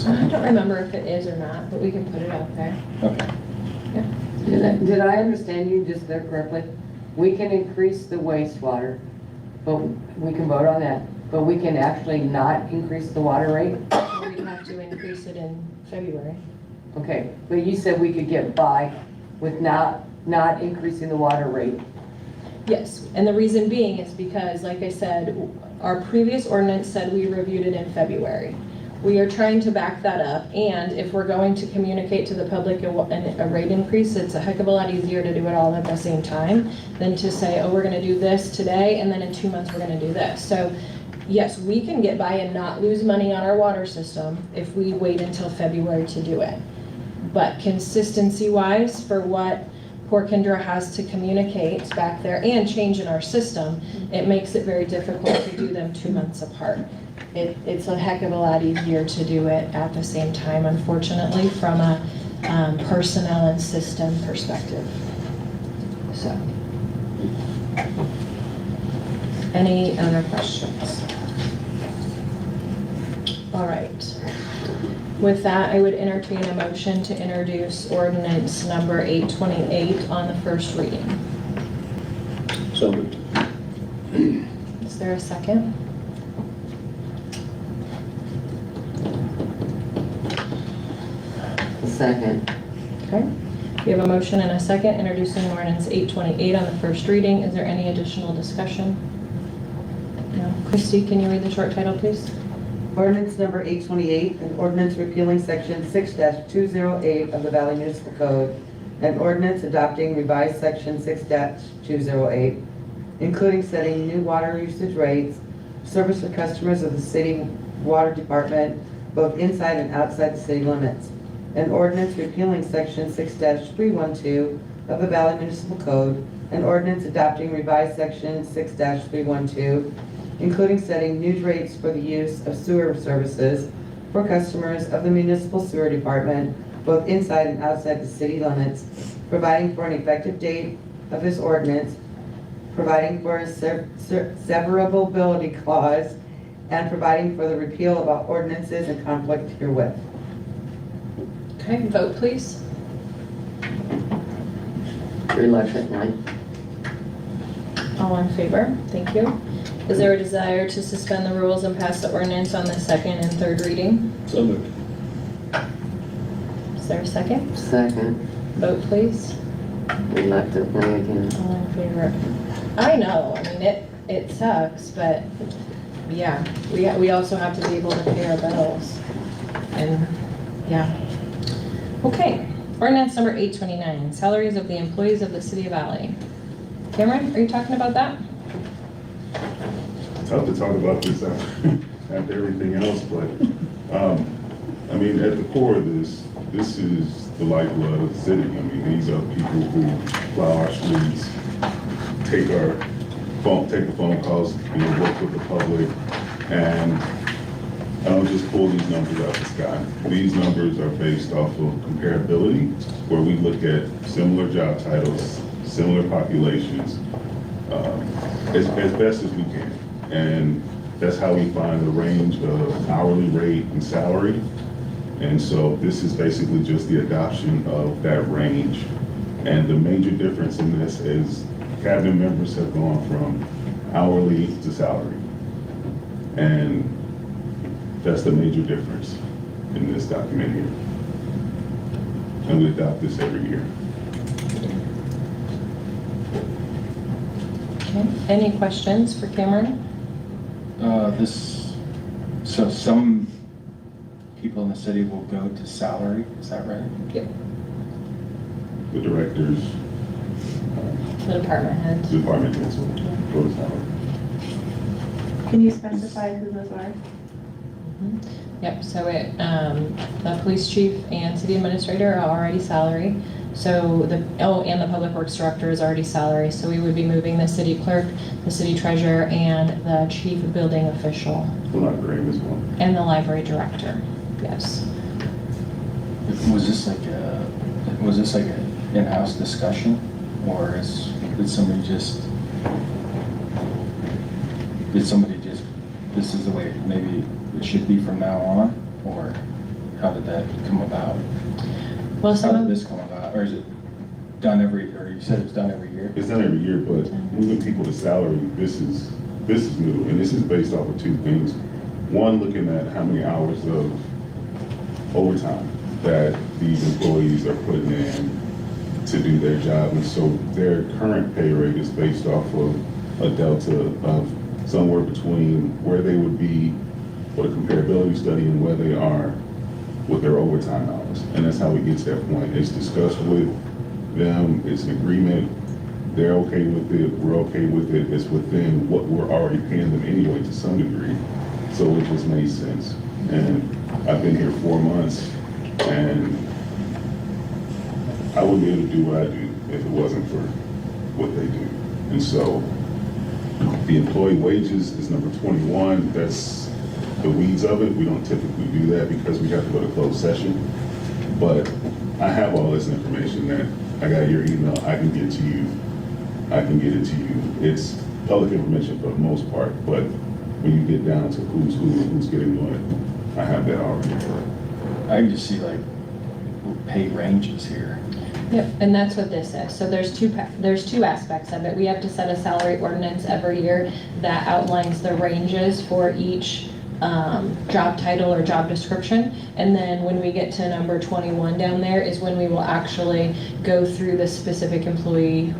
I don't remember if it is or not, but we can put it out there. Okay. Yeah. Did I understand you just there correctly? We can increase the wastewater, but we can vote on that, but we can actually not increase the water rate? We have to increase it in February. Okay, but you said we could get by with not increasing the water rate. Yes, and the reason being is because, like I said, our previous ordinance said we reviewed it in February. We are trying to back that up, and if we're going to communicate to the public a rate increase, it's a heck of a lot easier to do it all at the same time than to say, oh, we're gonna do this today, and then in 2 months we're gonna do this. So yes, we can get by and not lose money on our water system if we wait until February to do it. But consistency-wise, for what Port Kendra has to communicate back there and change in our system, it makes it very difficult to do them 2 months apart. It's a heck of a lot easier to do it at the same time, unfortunately, from a personnel and system perspective. So, any other questions? All right. With that, I would entertain a motion to introduce ordinance number 828 on the first reading. So moved. Is there a second? Second. Okay. We have a motion and a second introducing ordinance 828 on the first reading. Is there any additional discussion? No. Christie, can you read the short title, please? Ordinance number 828, an ordinance repealing section 6-208 of the Valley Municipal Code, an ordinance adopting revised section 6-208, including setting new water usage rates, service for customers of the city water department, both inside and outside the city limits. An ordinance repealing section 6-312 of the Valley Municipal Code, an ordinance adopting revised section 6-312, including setting new rates for the use of sewer services for customers of the municipal sewer department, both inside and outside the city limits, providing for an effective date of this ordinance, providing for a severability clause, and providing for the repeal of all ordinances in conflict herewith. Okay, vote please. Reluctant, aye. All in favor? Thank you. Is there a desire to suspend the rules and pass the ordinance on the second and third reading? So moved. Is there a second? Second. Vote please. Reluctantly again. All in favor? I know, I mean, it sucks, but yeah, we also have to be able to pay our bills. And, yeah. Okay, ordinance number 829, salaries of the employees of the City of Valley. Cameron, are you talking about that? Tough to talk about this after everything else, but, I mean, at the core of this is the lifeblood of the city. I mean, these are people who plow our streets, take the phone calls, work with the public, and I don't just pull these numbers out of the sky. These numbers are based off of comparability, where we look at similar job titles, similar populations, as best as we can. And that's how we find the range of hourly rate and salary. And so this is basically just the adoption of that range. And the major difference in this is cabinet members have gone from hourly to salary. And that's the major difference in this document here. And we adopt this every year. Okay, any questions for Cameron? So some people in the city will go to salary, is that right? Yep. The directors, The department heads. department heads will go to salary. Can you specify who those are? Yep, so the police chief and city administrator are already salary. So and the public works director is already salary. So we would be moving the city clerk, the city treasurer, and the chief building official. The library as well. And the library director, yes. Was this like an in-house discussion, or did somebody just, this is the way maybe it should be from now on, or how did that come about? Well, How did this come about, or is it? done every, or you said it's done every year? It's done every year, but moving people to salary, this is new, and this is based off of two things. One, looking at how many hours of overtime that these employees are putting in to do their job, and so their current pay rate is based off of a delta of somewhere between where they would be for the comparability study and where they are with their overtime hours. And that's how we get to that point. It's discussed with them, it's an agreement, they're okay with it, we're okay with it, it's within what we're already paying them anyway to some degree. So it just made sense. And I've been here 4 months, and I wouldn't be able to do what I do if it wasn't for what they do. And so the employee wages is number 21. That's the weeds of it. We don't typically do that because we have to go to closed session. But I have all this information that I got your email. I can get to you. I can get it to you. It's public information for the most part, but when you get down to who's who and who's getting what, I have that already. I can just see like pay ranges here. Yep, and that's what this is. So there's two aspects of it. We have to set a salary ordinance every year that outlines the ranges for each job title or job description. And then when we get to number 21 down there is when we will actually go through the specific employee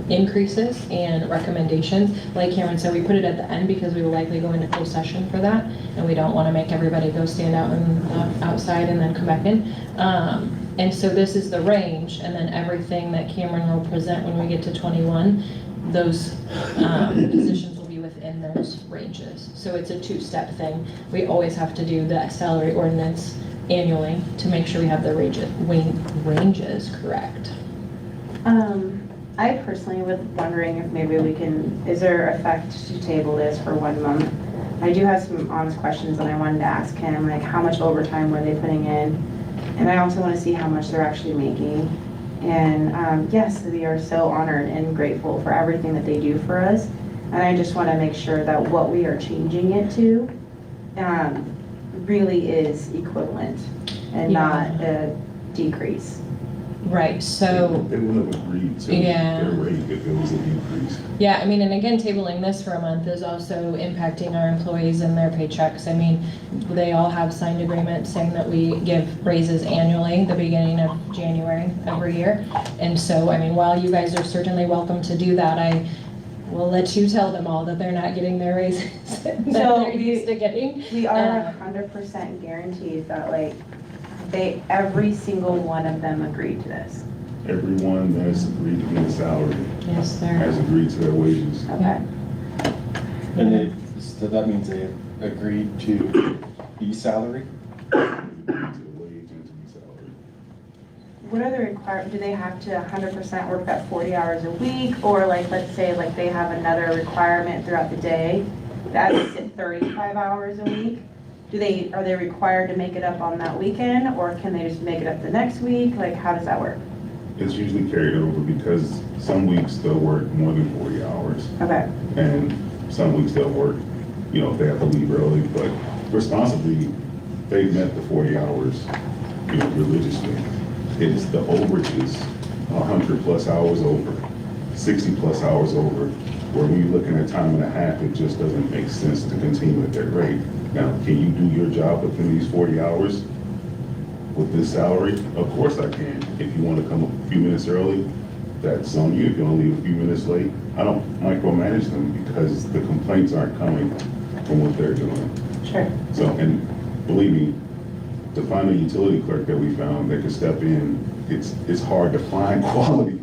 increases and recommendations. Like Cameron said, we put it at the end because we will likely go into closed session for that, and we don't want to make everybody go stand out and outside and then come back in. And so this is the range, and then everything that Cameron will present when we get to 21, those positions will be within those ranges. So it's a two-step thing. We always have to do the salary ordinance annually to make sure we have the ranges correct. I personally was wondering if maybe we can, is there effect to table this for 1 month? I do have some honest questions that I wanted to ask him, like how much overtime were they putting in? And I also want to see how much they're actually making. And yes, we are so honored and grateful for everything that they do for us. And I just want to make sure that what we are changing it to really is equivalent and not a decrease. Right, so. They wouldn't have agreed to their rate if it was a decrease. Yeah, I mean, and again, tabling this for a month is also impacting our employees and their paychecks. I mean, they all have signed agreements saying that we give raises annually, the beginning of January every year. And so, I mean, while you guys are certainly welcome to do that, I will let you tell them all that they're not getting their raises that they're used to getting. We are 100% guaranteed that like every single one of them agreed to this. Everyone that's agreed to be a salary yes, sir. has agreed to their wages. Okay. And so that means they agreed to be salary? What are the requirements? Do they have to 100% work that 40 hours a week? Or like, let's say like they have another requirement throughout the day that makes it 35 hours a week? Are they required to make it up on that weekend, or can they just make it up the next week? Like, how does that work? It's usually carried over because some weeks they'll work more than 40 hours. Okay. And some weeks they'll work, if they have to leave early, but responsibly, they've met the 40 hours, religiously. It's the overages, 100 plus hours over, 60 plus hours over, where when you're looking at time and a half, it just doesn't make sense to continue at that rate. Now, can you do your job within these 40 hours with this salary? Of course I can. If you want to come a few minutes early, that's on you. If you want to leave a few minutes late, I don't micromanage them because the complaints aren't coming from what they're doing. Sure. So, and believe me, to find a utility clerk that we found that could step in, it's hard to find quality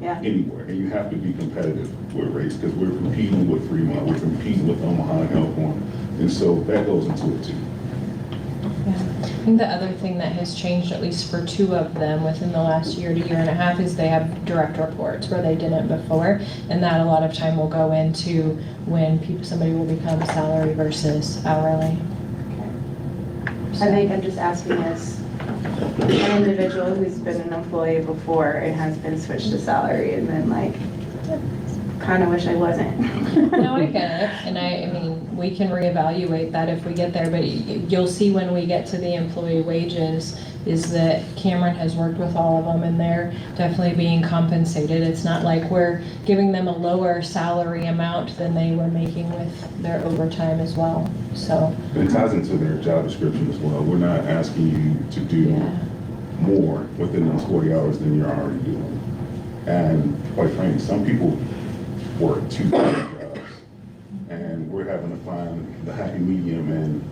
anywhere. And you have to be competitive with rates because we're competing with Fremont, we're competing with Omaha and Elkhorn. And so that goes into it too. Yeah. I think the other thing that has changed, at least for 2 of them within the last year to year and a half, is they have direct reports where they didn't before. And that a lot of time will go into when somebody will become salary versus hourly. I think I'm just asking as an individual who's been an employee before and has been switched to salary and then like, kind of wish I wasn't. No, I get it. And I mean, we can reevaluate that if we get there, but you'll see when we get to the employee wages is that Cameron has worked with all of them and they're definitely being compensated. It's not like we're giving them a lower salary amount than they were making with their overtime as well, so. And it ties into their job description as well. We're not asking you to do more within those 40 hours than you're already doing. And quite frankly, some people work 2 jobs, and we're having to find the happy medium and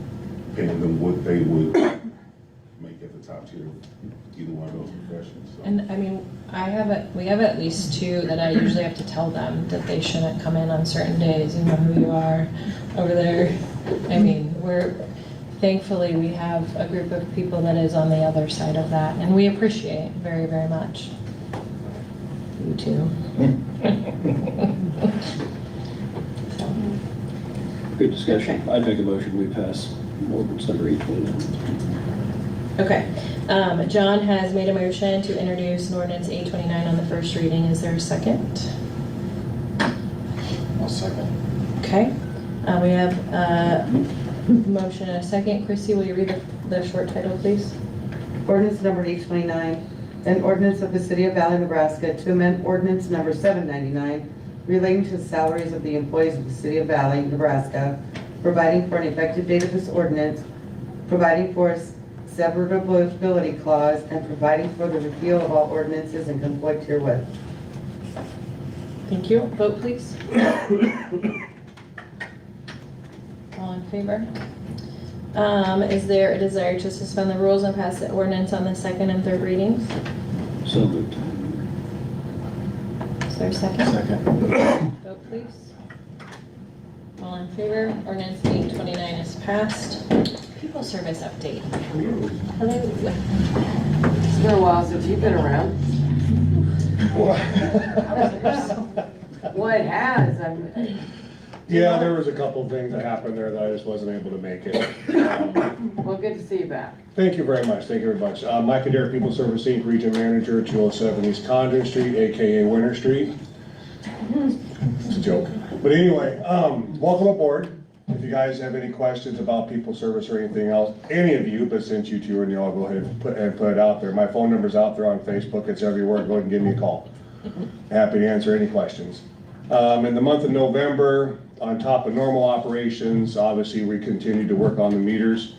paying them what they would make at the top tier, either one of those professions. So. And I mean, we have at least 2 that I usually have to tell them that they shouldn't come in on certain days. You know who you are over there. I mean, thankfully we have a group of people that is on the other side of that, and we appreciate very, very much. You too. Good discussion. I'd make a motion, we pass ordinance number 829. Okay, John has made a motion to introduce an ordinance 829 on the first reading. Is there a second? I'll second. Okay, we have a motion and a second. Chrissy, will you read the short title, please? Ordinance number 829, an ordinance of the City of Valley, Nebraska to amend ordinance number 799 relating to the salaries of the employees of the City of Valley, Nebraska, providing for an effective date of this ordinance, providing for a severability clause, and providing for the repeal of all ordinances in conflict herewith. Thank you. Vote, please. All in favor? Is there a desire to suspend the rules and pass the ordinance on the second and third readings? So moved. Is there a second? Second. Vote, please. All in favor? Ordinance 829 is passed. People service update. Hello. It's been a while since you've been around. Well, it has. Yeah, there was a couple of things that happened there that I just wasn't able to make it. Well, good to see you back. Thank you very much, thank you very much. Mike Adair, People Service Inc., Region Manager, 207 East Condon Street, AKA Winter Street. It's a joke. But anyway, welcome aboard. If you guys have any questions about People Service or anything else, any of you, but since you two are new, I'll go ahead and put it out there. My phone number's out there on Facebook, it's everywhere. Go ahead and give me a call. Happy to answer any questions. In the month of November, on top of normal operations, obviously we continued to work on the meters,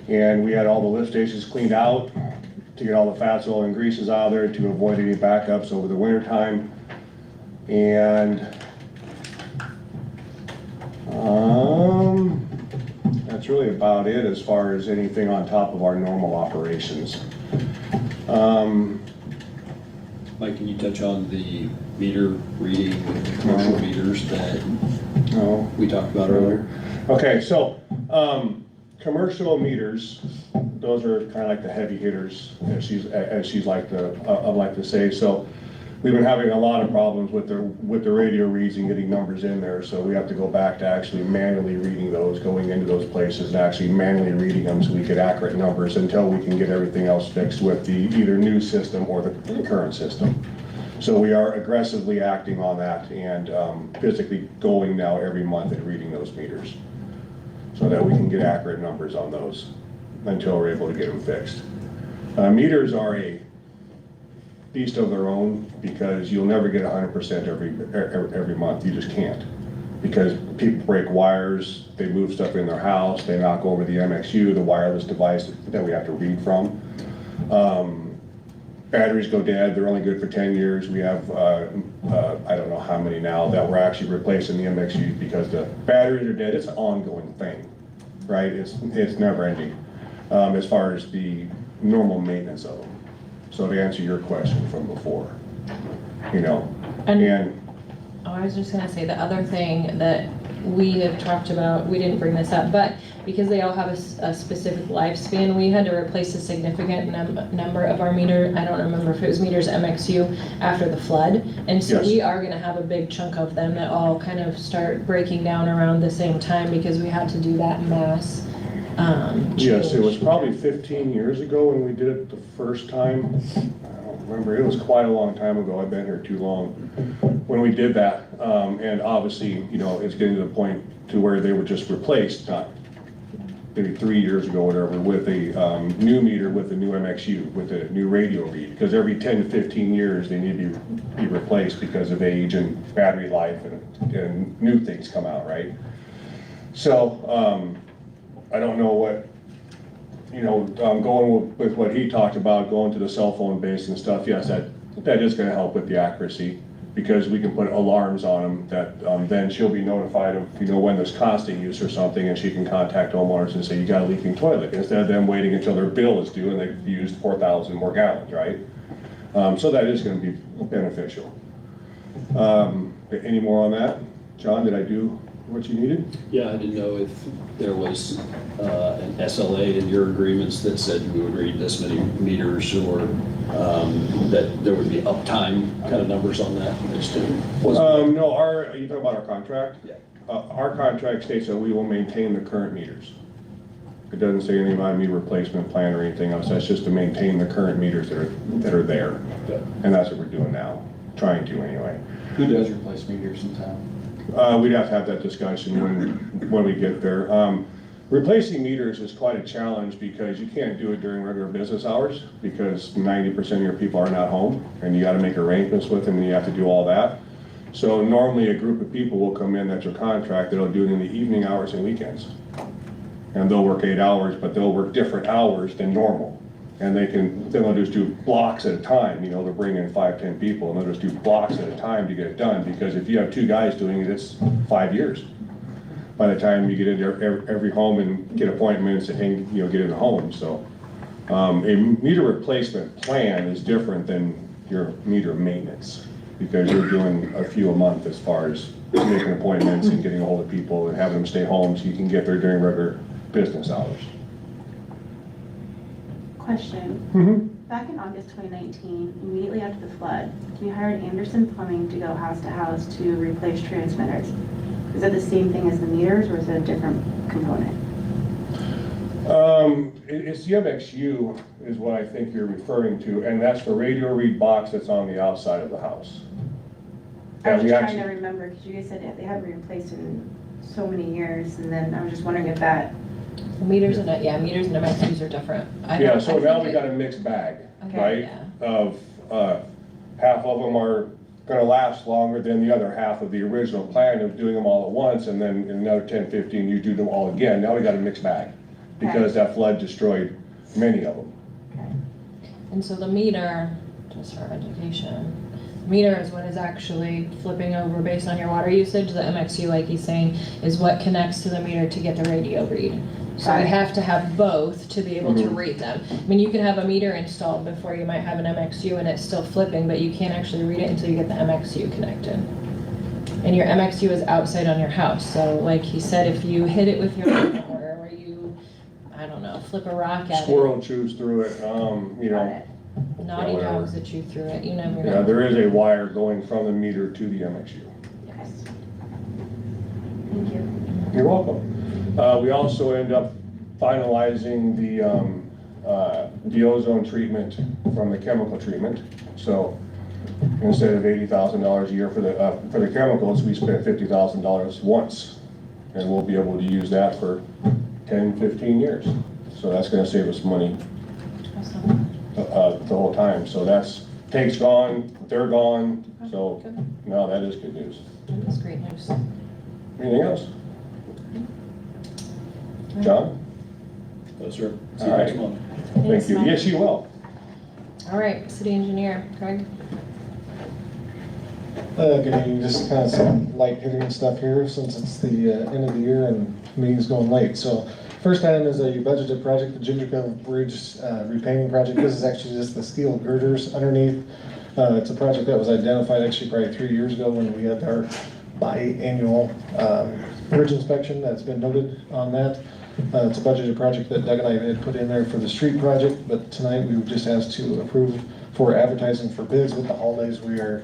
and we had all the lift stations cleaned out to get all the fats, oil, and greases out of there to avoid any backups over the winter time. And that's really about it as far as anything on top of our normal operations. Mike, can you touch on the meter reading, commercial meters that we talked about earlier? Okay, so commercial meters, those are kind of like the heavy hitters, as she's like to say. So we've been having a lot of problems with the radio reads and getting numbers in there. So we have to go back to actually manually reading those, going into those places and actually manually reading them so we get accurate numbers until we can get everything else fixed with the either new system or the current system. So we are aggressively acting on that and physically going now every month and reading those meters so that we can get accurate numbers on those until we're able to get them fixed. Meters are a beast of their own because you'll never get 100% every month. You just can't, because people break wires, they move stuff in their house, they knock over the MXU, the wireless device that we have to read from. Batteries go dead, they're only good for 10 years. We have, I don't know how many now that we're actually replacing the MXUs because the batteries are dead. It's an ongoing thing, right? It's never ending as far as the normal maintenance of them. So to answer your question from before, you know, I was just gonna say the other thing that we have talked about, we didn't bring this up, but because they all have a specific lifespan, we had to replace a significant number of our meter, I don't remember if it was meters MXU, after the flood. And so we are gonna have a big chunk of them that all kind of start breaking down around the same time because we had to do that mass yes, it was probably 15 years ago when we did it the first time. I don't remember, it was quite a long time ago. I've been here too long when we did that. And obviously, you know, it's getting to the point to where they were just replaced, not maybe 3 years ago, whatever, with a new meter with a new MXU, with a new radio read, because every 10 to 15 years, they need to be replaced because of age and battery life and new things come out, right? So, I don't know what, going with what he talked about, going to the cell phone base and stuff, yes, that is gonna help with the accuracy, because we can put alarms on them that then she'll be notified of, when there's constant use or something, and she can contact homeowners and say, you got a leaking toilet, instead of them waiting until their bill is due and they've used 4,000 more gallons, right? So that is gonna be beneficial. Any more on that? John, did I do what you needed? Yeah, I didn't know if there was an SLA in your agreements that said we would read this many meters, or that there would be uptime kind of numbers on that. No, are you talking about our contract? Yeah. Our contract states that we will maintain the current meters. It doesn't say anything about a meter replacement plan or anything else. That's just to maintain the current meters that are there. Okay. And that's what we're doing now, trying to anyway. Who does replace meters in town? We'd have to have that discussion when we get there. Replacing meters is quite a challenge because you can't do it during regular business hours because 90% of your people are not home, and you gotta make arrangements with them and you have to do all that. So normally a group of people will come in, that's your contract, that'll do it in the evening hours and weekends. And they'll work 8 hours, but they'll work different hours than normal. And then they'll just do blocks at a time, they'll bring in 5, 10 people, and they'll just do blocks at a time to get it done, because if you have 2 guys doing it, it's 5 years. By the time you get into every home and get appointments and, get in the home, so. A meter replacement plan is different than your meter maintenance, because you're doing a few a month as far as making appointments and getting a hold of people and having them stay home so you can get there during regular business hours. Question. Back in August 2019, immediately after the flood, we hired Anderson Plumbing to go house to house to replace transmitters. Is that the same thing as the meters, or is it a different component? It's the MXU is what I think you're referring to, and that's the radio read box that's on the outside of the house. I was just trying to remember, because you guys said they hadn't been replaced in so many years, and then I was just wondering if that. Meters and MXUs are different. So now we got a mixed bag, right? Of half of them are gonna last longer than the other half of the original plan of doing them all at once, and then in another 10, 15, you do them all again. Now we got a mixed bag, because that flood destroyed many of them. And so the meter, just for education, meter is what is actually flipping over based on your water usage. The MXU, like he's saying, is what connects to the meter to get the radio read. So we have to have both to be able to read them. I mean, you can have a meter installed before you might have an MXU and it's still flipping, but you can't actually read it until you get the MXU connected. And your MXU is outside on your house. So like he said, if you hit it with your lawnmower, or you, flip a rock at Squirrel chews through it, naughty dogs that chew through it, you never know. Yeah, there is a wire going from the meter to the MXU. Yes. Thank you. You're welcome. We also end up finalizing the ozone treatment from the chemical treatment. So instead of $80,000 a year for the chemicals, we spent $50,000 once, and we'll be able to use that for 10, 15 years. So that's going to save us money the whole time. So take's gone, they're gone. So no, that is good news. That is great news. Anything else? John? No, sir. See All you right. next month. Thank you. Yes, you will. All right, city engineer, Craig. Good evening, just kind of some light hitting stuff here since it's the end of the year and meeting's going late. So first item is a budgeted project, the Ginger Cove Bridge repainting project. This is actually just the steel girders underneath. It's a project that was identified actually probably 3 years ago when we had our biannual bridge inspection that's been noted on that. It's a budgeted project that Doug and I had put in there for the street project, but tonight we were just asked to approve for advertising for bids. With the holidays, we are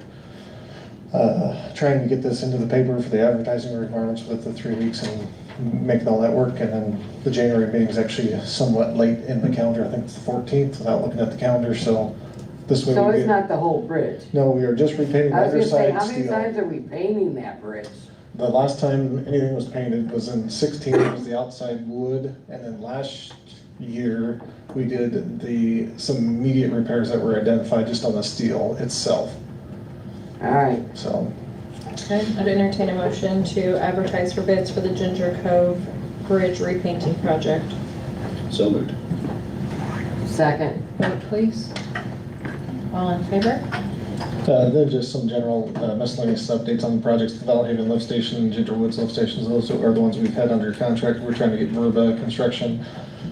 trying to get this into the paper for the advertising requirements with the 3 weeks and making all that work. And then the January meeting is actually somewhat late in the calendar. I think it's the 14th without looking at the calendar. So this way. So it's not the whole bridge? No, we are just repainting the I was other gonna say, side how many steel. times are we painting that bridge? The last time anything was painted was in 16, it was the outside wood, and then last year, we did some immediate repairs that were identified just on the steel itself. All right. So, Okay, I'd entertain a motion to advertise for bids for the Ginger Cove Bridge repainting project. So moved. Second. Vote please. All in favor? then just some general miscellaneous updates on the projects, the Valley Haven lift station and Ginger Woods lift stations. Those are the ones we've had under contract. We're trying to get Verba Construction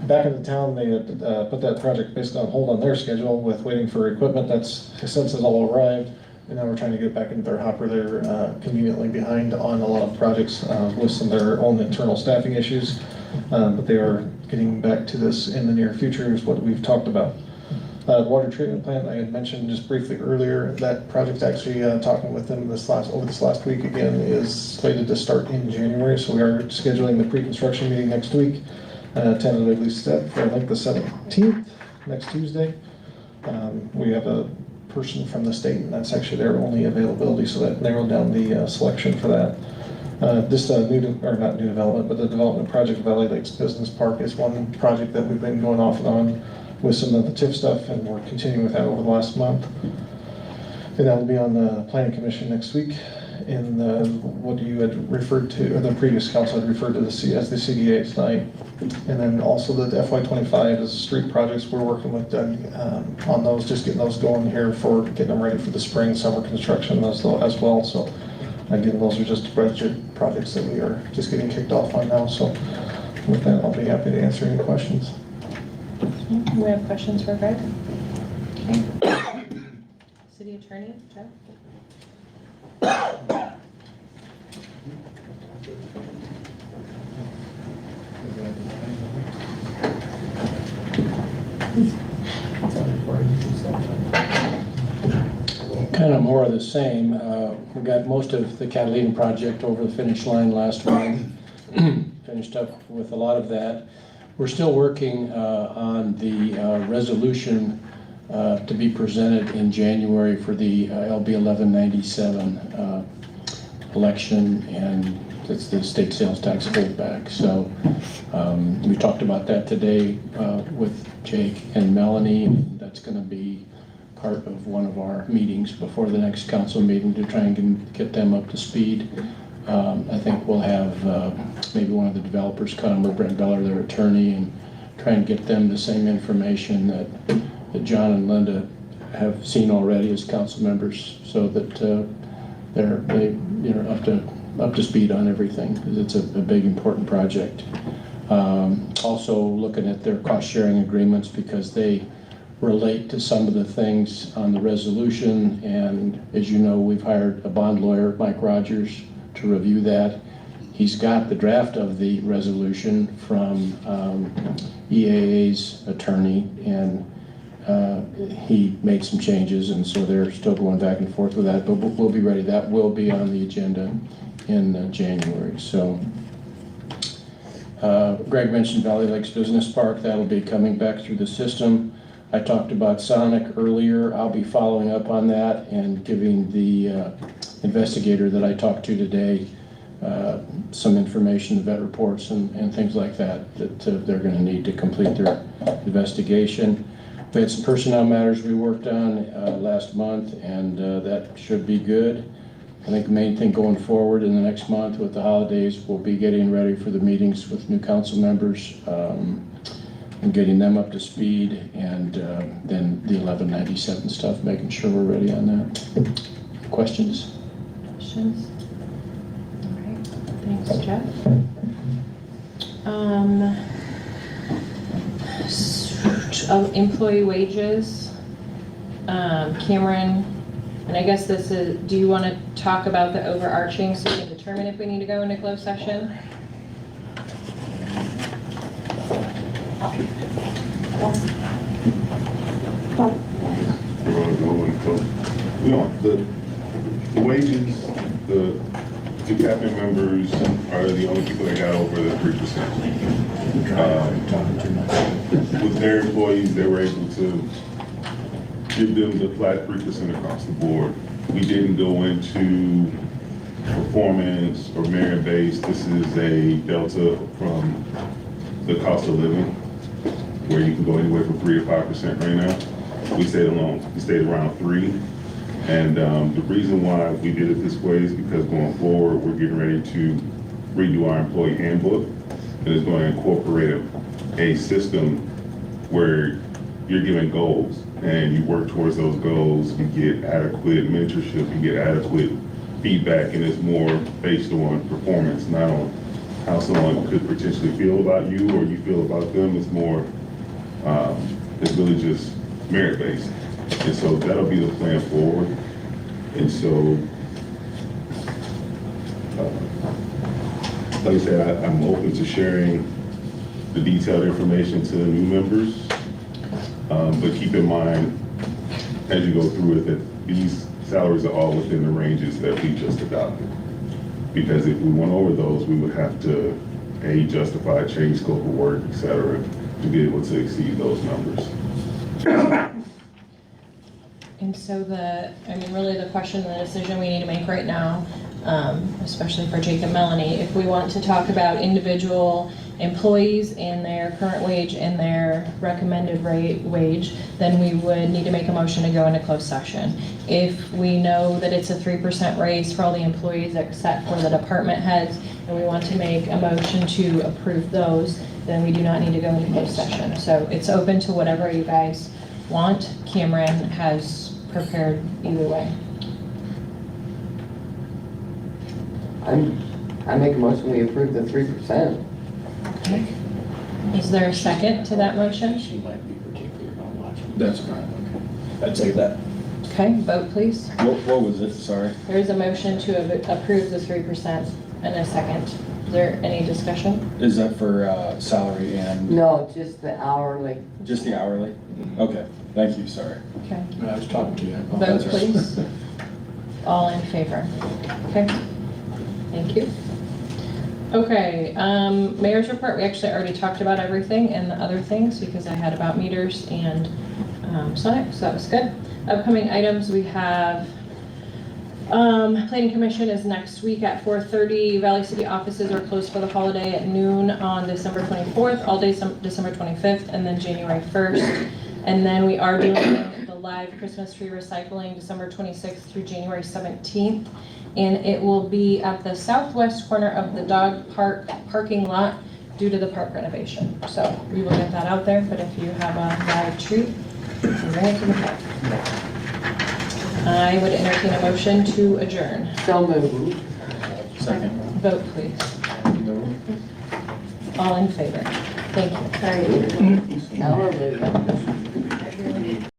back into town. They had put that project basically on hold on their schedule with waiting for equipment that's since has all arrived. And now we're trying to get back into their hopper. They're conveniently behind on a lot of projects with some of their own internal staffing issues. But they are getting back to this in the near future is what we've talked about. The water treatment plant, I had mentioned just briefly earlier, that project actually, talking with them over this last week again, is slated to start in January. So we are scheduling the pre-construction meeting next week, tentatively set for I think the 17th, next Tuesday. We have a person from the state, and that's actually their only availability, so that narrowed down the selection for that. This not new development, but the development project of Valley Lakes Business Park is one project that we've been going off and on with some of the TIF stuff, and we're continuing with that over the last month. And that will be on the Planning Commission next week in what you had referred to, or the previous council had referred to as the CDA tonight. And then also the FY25 is street projects. We're working with Doug on those, just getting those going here for getting them ready for the spring, summer construction as well. So again, those are just budget projects that we are just getting kicked off on now. So with that, I'll be happy to answer any questions. We have questions for Greg? Okay. City Attorney, Jeff? Kind of more of the same. We got most of the Catalina project over the finish line last month. Finished up with a lot of that. We're still working on the resolution to be presented in January for the LB 1197 election, and it's the state sales tax holdback. So we talked about that today with Jake and Melanie. That's going to be part of one of our meetings before the next council meeting to try and get them up to speed. I think we'll have maybe one of the developers come, or Brent Beller, their attorney, and try and get them the same information that John and Linda have seen already as council members, so that they're up to speed on everything, because it's a big important project. Also looking at their cost sharing agreements, because they relate to some of the things on the resolution, and as you know, we've hired a bond lawyer, Mike Rogers, to review that. He's got the draft of the resolution from EAA's attorney, and he made some changes, and so they're still going back and forth with that, but we'll be ready. That will be on the agenda in January. So Greg mentioned Valley Lakes Business Park. That'll be coming back through the system. I talked about Sonic earlier. I'll be following up on that and giving the investigator that I talked to today some information, the vet reports and things like that they're going to need to complete their investigation. We had some personnel matters we worked on last month, and that should be good. I think the main thing going forward in the next month with the holidays, we'll be getting ready for the meetings with new council members and getting them up to speed, and then the 1197 stuff, making sure we're ready on that. Questions? Questions? All right, thanks, Jeff. Employee wages, Cameron, and I guess this is, do you want to talk about the overarching so we can determine if we need to go into closed session? The wages, the cabinet members are the only people that got over the 3%. With their employees, they were able to give them the flat 3% across the board. We didn't go into performance or merit-based. This is a delta from the cost of living, where you can go anywhere from 3 to 5% right now. We stayed around 3. And the reason why we did it this way is because going forward, we're getting ready to redo our employee handbook. And it's going to incorporate a system where you're given goals and you work towards those goals. You get adequate mentorship, you get adequate feedback, and it's more based on performance, not on how someone could potentially feel about you or you feel about them. It's more, it's really just merit-based. And so that'll be the plan forward. And so, like I said, I'm open to sharing the detailed information to the new members. But keep in mind, as you go through it, that these salaries are all within the ranges that we just adopted. Because if we went over those, we would have to, A, justify, change scope of work, et cetera, to be able to exceed those numbers. And so really the question, the decision we need to make right now, especially for Jake and Melanie, if we want to talk about individual employees and their current wage and their recommended wage, then we would need to make a motion to go into closed session. If we know that it's a 3% raise for all the employees except for the department heads, and we want to make a motion to approve those, then we do not need to go into closed session. So it's open to whatever you guys want. Cameron has prepared either way. I make a motion, we approve the 3%. Okay. Is there a second to that motion? She might be particularly not watching. That's fine, okay. I'd say that. Okay, vote please. What was it, sorry? There is a motion to approve the 3% and a second. Is there any discussion? Is that for salary and? No, just the hourly. Just the hourly? Okay, thank you, sorry. Okay. I was talking to you. Vote please. All in favor? Okay. Thank you. Okay, mayor's report, we actually already talked about everything and the other things because I had about meters and Sonic, so that was good. Upcoming items, we have Planning Commission is next week at 4:30. Valley City offices are closed for the holiday at noon on December 24th, all day December 25th, and then January 1st. And then we are doing the live Christmas tree recycling December 26th through January 17th. And it will be at the southwest corner of the dog park parking lot due to the park renovation. So we will get that out there, but if you have a live tree, bring it to the park. I would entertain a motion to adjourn. So moved. Second. Vote please. All in favor? Thank you. Hallelujah.